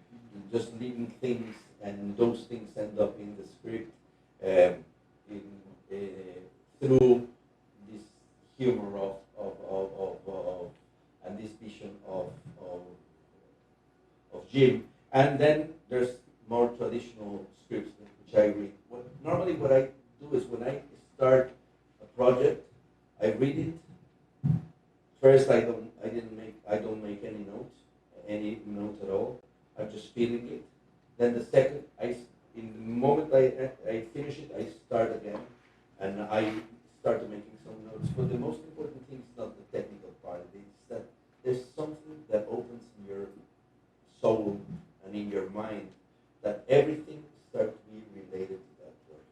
just leaving things, and those things end up in the script through this humor of and this vision of Jim. And then there's more traditional scripts which I read. Normally what I do is when I start a project, I read it. First, I don't make any notes at all. I'm just feeling it. Then the second, in the moment I finish it, I start again, and I started making some notes, but the most important thing is not the technical part. It's that there's something that opens in your soul and in your mind, that everything starts to be related to that work.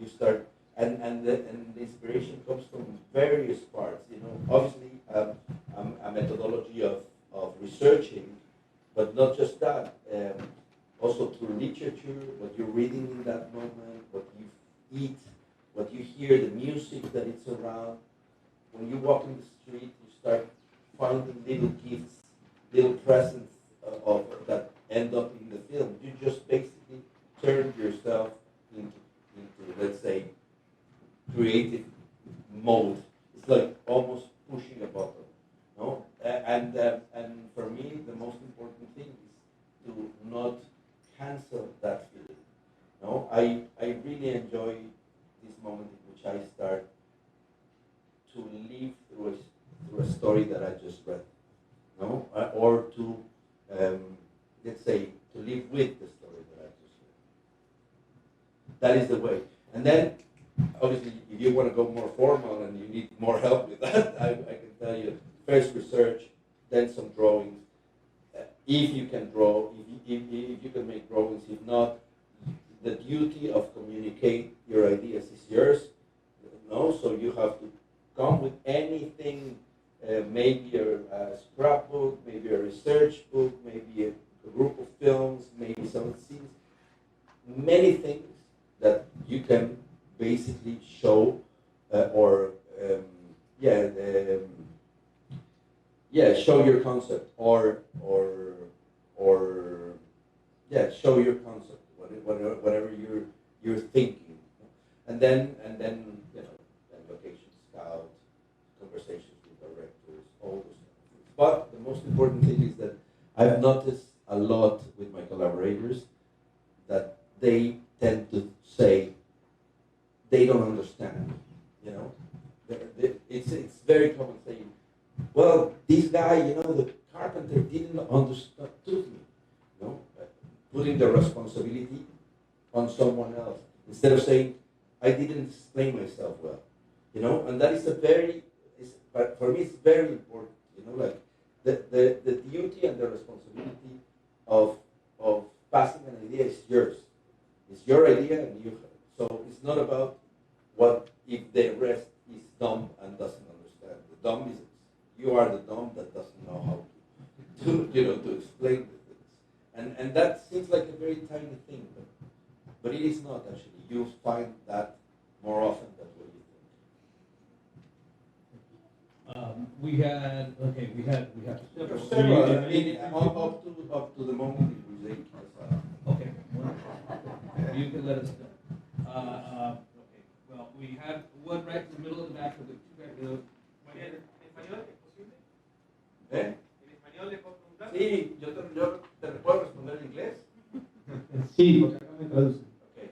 You start, and the inspiration comes from various parts. You know, obviously a methodology of researching, but not just that. Also through literature, what you're reading in that moment, what you eat, what you hear, the music that it's around. When you walk in the street, you start finding little gifts, little presents of that end up in the film. You just basically turn yourself into let's say, creative mode. It's like almost pushing a button, no? And for me, the most important thing is to not cancel that feeling. No, I really enjoy this moment in which I start to live through a story that I just read, no, or to let's say to live with the story that I just read. That is the way. And then, obviously, if you want to go more formal and you need more help with that, I can tell you first research, then some drawings. If you can draw, if you can make drawings, if not, the duty of communicate your ideas is yours. No, so you have to come with anything, maybe a scrapbook, maybe a research book, maybe a group of films, maybe some scenes, many things that you can basically show show your concept or show your concept, whatever you're thinking, and then you know, then location scout, conversations with directors, all those things. But the most important thing is that I've noticed a lot with my collaborators that they tend to say they don't understand. You know, it's very common saying, well, this guy, you know, the carpenter didn't understand me. You know, putting the responsibility on someone else instead of saying I didn't explain myself well. You know, and that is but for me it's very important. You know, like the duty and the responsibility of passing an idea is yours. It's your idea, and so it's not about what if the rest is dumb and doesn't understand. The dumb is you are the dumb that doesn't know how to explain the things. And that seems like a very tiny thing, but it is not actually. You find that more often than what you think. We had Several. I mean, up to the moment it was 8. Okay. You can let us know. Okay. Well, we have one right in the middle of the back of the two back. ¿En español le puedo preguntar? Sí, yo te puedo responder en inglés. Sí, porque acá me traducen. Okay.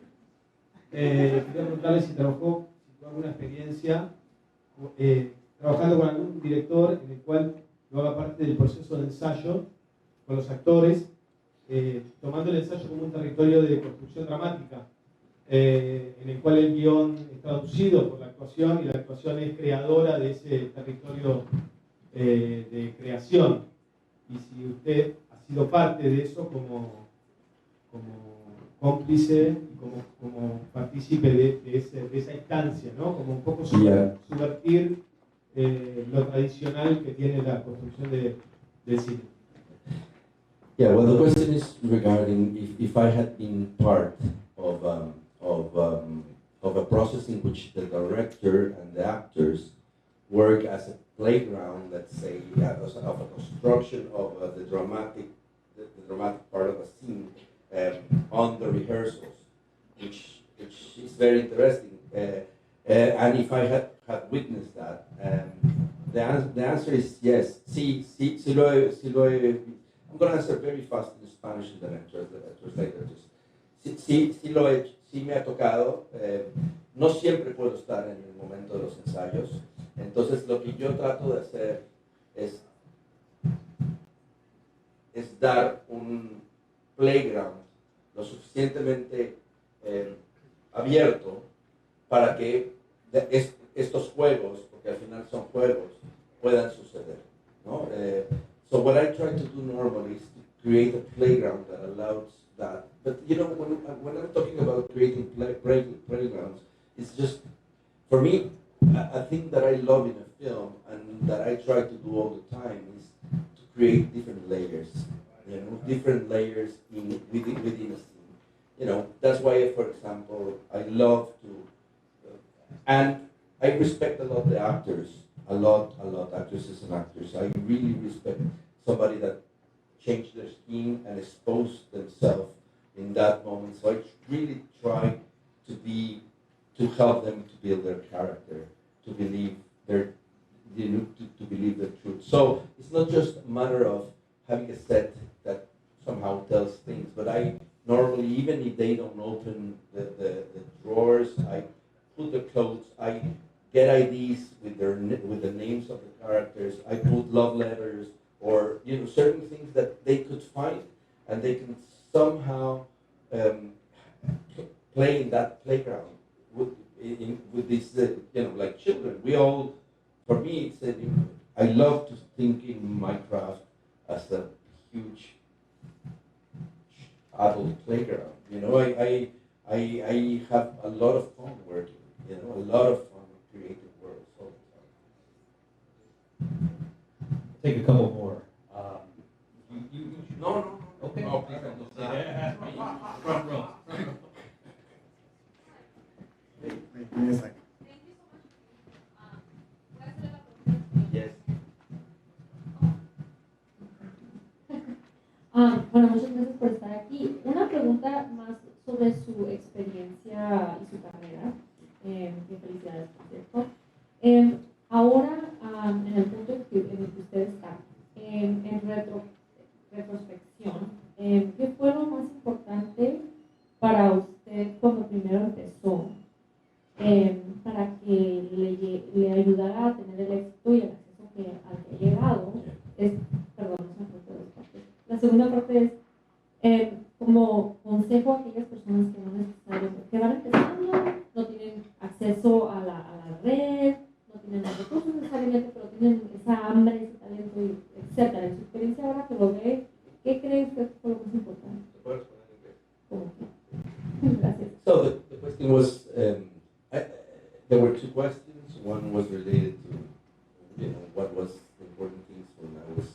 Quería preguntarle si tuvo alguna experiencia trabajando con algún director en el cual lo haga parte del proceso de ensayo con los actores, tomando el ensayo como un territorio de construcción dramática, en el cual el guión es traducido por la actuación y la actuación es creadora de ese territorio de creación. Y si usted ha sido parte de eso como cómplice y como partícipe de esa instancia, ¿no? Como un poco subvertir lo tradicional que tiene la construcción del cine. Yeah, well, the question is regarding if I had been part of a process in which the director and the actors work as a playground, let's say, of a construction of the dramatic part of a scene on the rehearsals, which is very interesting. And if I had witnessed that, the answer is yes. Sí lo he. I'm going to answer very fast in Spanish and then I translate it. Sí me ha tocado. No siempre puedo estar en el momento de los ensayos. Entonces lo que yo trato de hacer es dar un playground lo suficientemente abierto para que estos juegos, porque al final son juegos, puedan suceder, ¿no? So what I try to do normally is to create a playground that allows that. But you know, when I'm talking about creating playgrounds, it's just, for me, a thing that I love in a film and that I try to do all the time is to create different layers, you know, different layers within a scene. You know, that's why, for example, I love to, and I respect a lot the actors, a lot, actresses and actors. I really respect somebody that changed their skin and exposed themselves in that moment. So I really try to help them to build their character, to believe to believe the truth. So it's not just a matter of having a set that somehow tells things, but I normally, even if they don't open the drawers, I put the clothes, I get IDs with the names of the characters, I put love letters, or you know, certain things that they could find, and they can somehow play in that playground with these, you know, like children. We all, for me, it's I love to think in my craft as a huge adult playground. You know, I have a lot of fun working. You know, a lot of fun in creative worlds all the time. Take a couple more. No. Okay. No, please don't. Yeah. Front row. Give me a second. Thank you so much. Voy a hacer la pregunta. Yes. Bueno, muchas gracias por estar aquí. Una pregunta más sobre su experiencia y su carrera. Qué felicidades, por cierto. Ahora, en el punto en el que usted está, en retrospección, ¿qué fue lo más importante para usted cuando primero empezó? Para que le ayudara a tener el éxito y el acceso al que ha llegado. Perdón, es una pregunta de dos partes. La segunda parte es como consejo a aquellas personas que van empezando, no tienen acceso a la red, no tienen los recursos necesariamente, pero tienen esa hambre, ese talento, etc. En su experiencia ahora que lo ve, ¿qué cree usted que fue lo más importante? ¿Cómo que? Gracias. So the question was, there were two questions. One was related to, you know, what was the important things when I was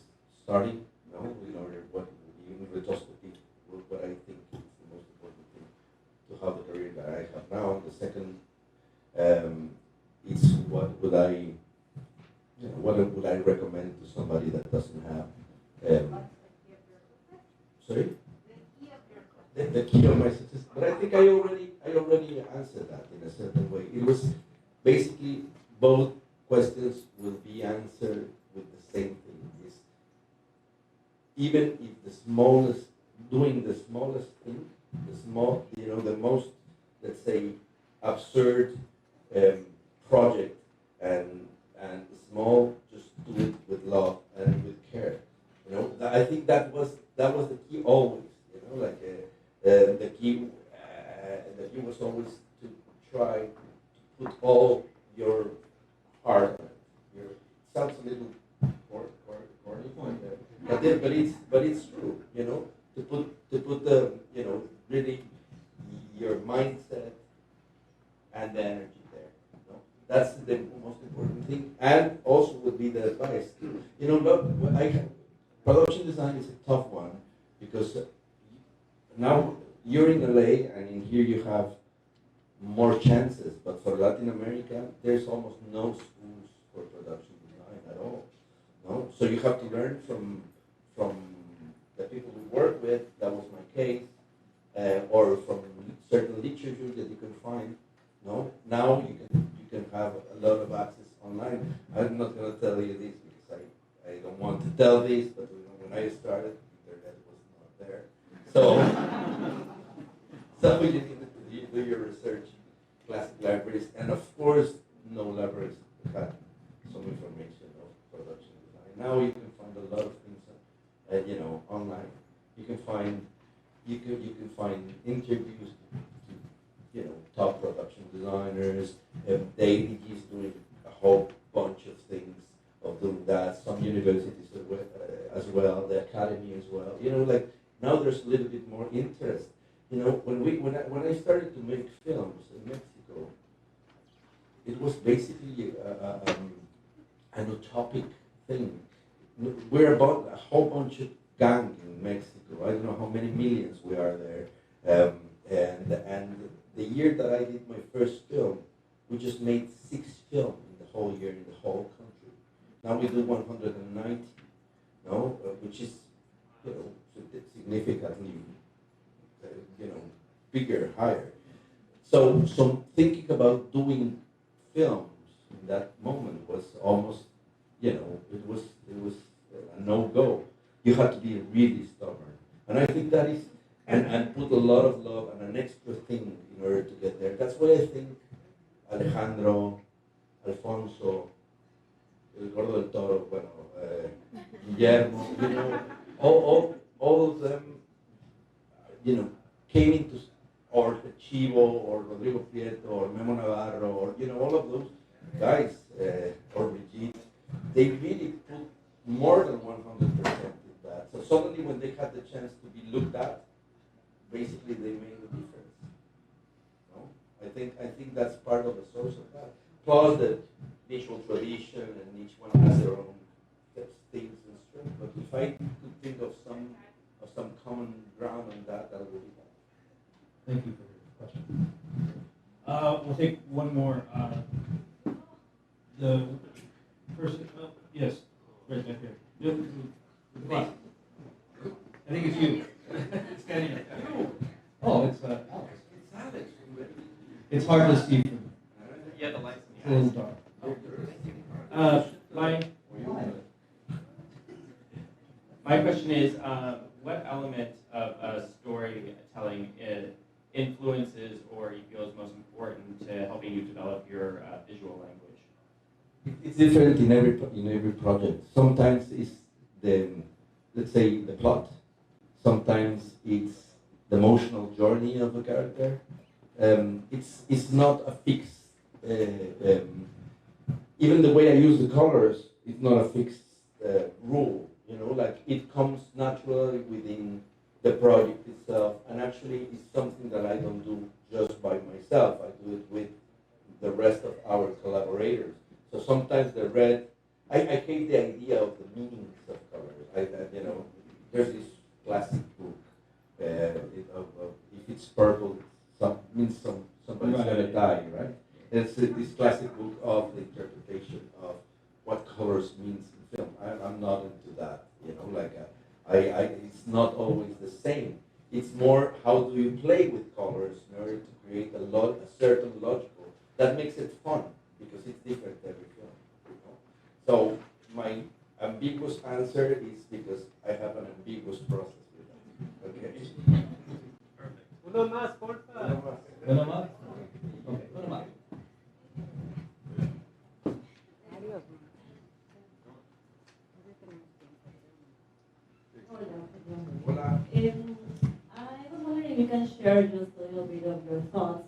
starting, you know, in order what in retrospective, what I think is the most important thing to have the career that I have now. The second is what would I recommend to somebody that doesn't have, sorry? The key of my success, but I think I already answered that in a certain way. It was basically both questions will be answered with the same thing. Is even if doing the smallest thing, the most, let's say, absurd project and small, just do it with love and with care. You know, I think that was the key always. You know, like. The key was always to try to put all your heart. It sounds a little corny, but it's true. You know, to put the, you know, really your mindset and the energy there. You know? That's the most important thing, and also would be the advice. You know, look, production design is a tough one because. Now you're in LA, and in here you have more chances. But for Latin America, there's almost no schools for production design at all. No, so you have to learn from the people we work with. That was my case, or from certain literature that you can find. No, now you can have a lot of access online. I'm not going to tell you this because I don't want to tell this, but when I started, internet was not there. So you need to do your research, classic libraries, and of course, no libraries had some information of production design. Now you can find a lot of things, you know, online. You can find interviews to, you know, top production designers. ADG is doing a whole bunch of things of doing that. Some universities as well, the academy as well. You know, like now there's a little bit more interest. You know, when I started to make films in Mexico, it was basically an utopic thing. We're about a whole bunch of gang in Mexico. I don't know how many millions we are there. And the year that I did my first film, we just made 6 films in the whole year in the whole country. Now we do 190, no, which is, you know, significantly, you know, bigger, higher. So thinking about doing films in that moment was almost, you know, it was a no-go. You had to be really stubborn, and I think that is, and put a lot of love and an extra thing in order to get there. That's why I think Alejandro, Alfonso, El Gordo del Toro, bueno, Guillermo, you know, all of them, you know, came into, or Chivo, or Rodrigo Prieto, or Memo Navarro, or, you know, all of those guys, or Brigitte, they really put more than 100% in that. So suddenly when they had the chance to be looked at, basically they made a difference. No? I think that's part of the source of that. Plus the visual tradition, and each one has their own things and strengths. But if I could think of some common ground on that, that would be that. Thank you for your question. We'll take one more. The person, yes, right back there. I think it's you. Standing up. Oh, it's Alex. It's Alex. It's hard to see from. Yeah, the lights It's a little dark. My question is, what element of storytelling influences or you feel is most important to helping you develop your visual language? It's different in every project. Sometimes it's let's say the plot. Sometimes it's the emotional journey of a character. It's not a fixed. Even the way I use the colors is not a fixed rule. You know, like it comes naturally within the project itself, and actually it's something that I don't do just by myself. I do it with the rest of our collaborators. So sometimes the red, I hate the idea of the meanings of colors. You know, there's this classic book. If it's purple, it means somebody's gonna die, right? It's this classic book of the interpretation of what colors means in film. I'm not into that, you know. Like it's not always the same. It's more how do you play with colors in order to create a certain logical that makes it fun because it's different every film, you know. So my ambiguous answer is because I have an ambiguous process with that. Okay. Perfect. Uno más, porfa. Uno más? Okay, uno más. Hola. I was wondering if you can share just a little bit of your thoughts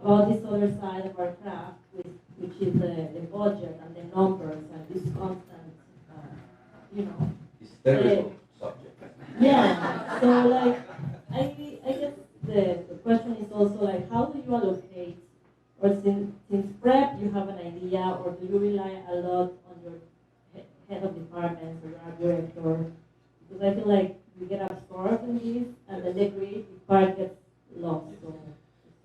about this other side of our craft, which is the budget and the numbers and this constant, you know. It's terrible subject. Yeah, so like, I guess the question is also like, how do you allocate, or since prep you have an idea, or do you rely a lot on your head of department or your art director? Because I feel like we get absorbed in this, and then the creative part gets lost. So.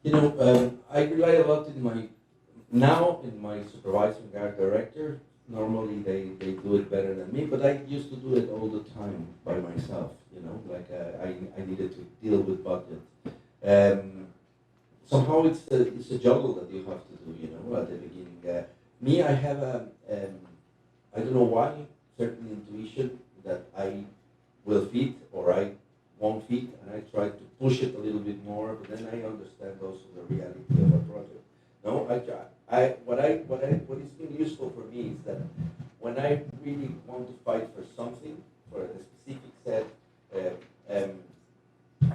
You know, I rely a lot in my supervising art director. Normally they do it better than me, but I used to do it all the time by myself. You know, like I needed to deal with budget. Somehow it's a juggle that you have to do. You know, at the beginning. Me, I have I don't know why, certain intuition that I will fit or I won't fit, and I try to push it a little bit more. But then I understand also the reality of a project. No, what is been useful for me is that when I really want to fight for something, for a specific set,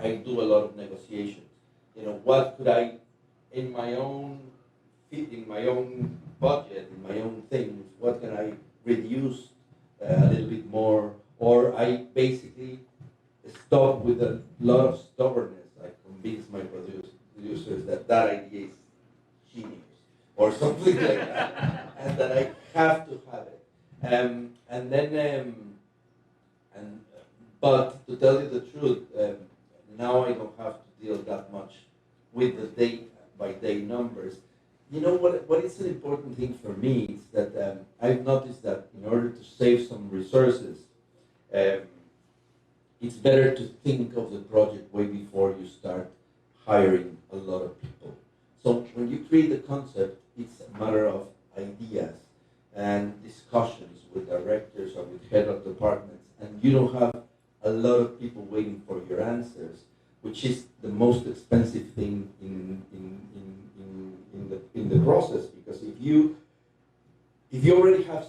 I do a lot of negotiations. You know, what could I, in my own anymore, or I basically stop with a lot of stubbornness. I convince my producers that that idea is genius or something like that, and that I have to have it. But to tell you the truth, now I don't have to deal that much with the day-by-day numbers. You know what is an important thing for me is that I've noticed that in order to save some resources, it's better to think of the project way before you start hiring a lot of people. So when you create a concept, it's a matter of ideas and discussions with directors or with head of departments, and you don't have a lot of people waiting for your answers, which is the most expensive thing in the process. Because if you already have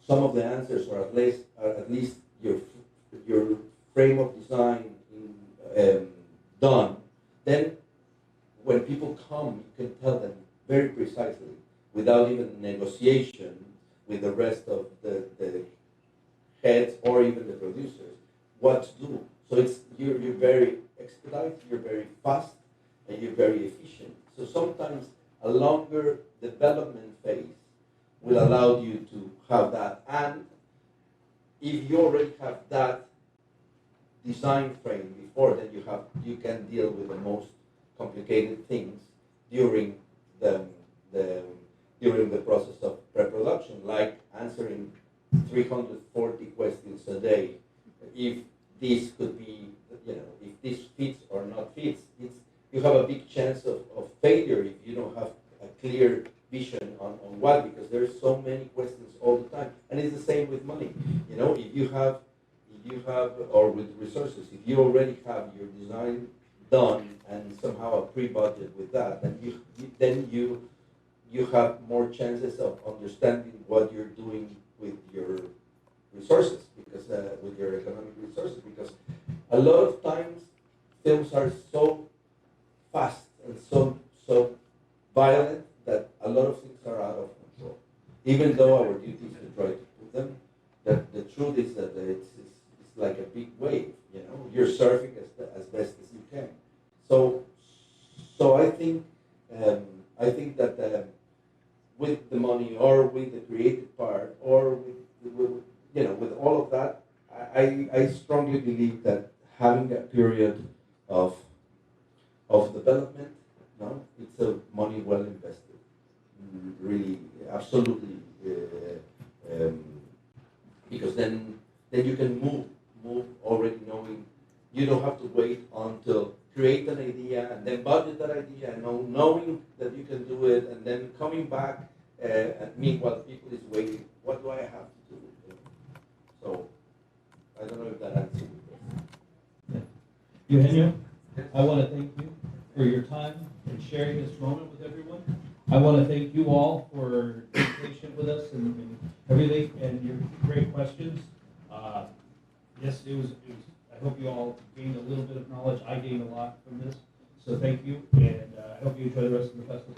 some of the answers, or at least your frame of design done, then when people come, you can tell them very precisely, without even negotiation with the rest of the heads or even the producers, what to do. So you're very expedite, you're very fast, and you're very efficient. So sometimes a longer development phase will allow you to have that. And if you already have that design frame before, then you can deal with the most complicated things during the process of pre-production, like answering 340 questions a day. If this could be, if this fits or not fits, you have a big chance of failure if you don't have a clear vision on what, because there's so many questions all the time. And it's the same with money. If you have, or with resources, if you already have your design done and somehow a pre-budget with that, then you have more chances of understanding what you're doing with your resources, because with your economic resources, because a lot of times films are so fast and so violent that a lot of things are out of control. Even though our duty is to try to put them, the truth is that it's like a big wave. You're surfing as best as you can. So I think that with the money, or with the creative part, or with all of that, I strongly believe that having a period of development, it's a money well invested. Really, absolutely, because then you can move already knowing. You don't have to wait until create an idea and then budget that idea, and knowing that you can do it, and then coming back and meanwhile people is waiting. What do I have to do? So I don't know if that answers your question. Eugenio, I want to thank you for your time and sharing this moment with everyone. I want to thank you all for being patient with us and everything, and your great questions. Yes, it was. I hope you all gained a little bit of knowledge. I gained a lot from this. So thank you, and I hope you enjoy the rest of the festival.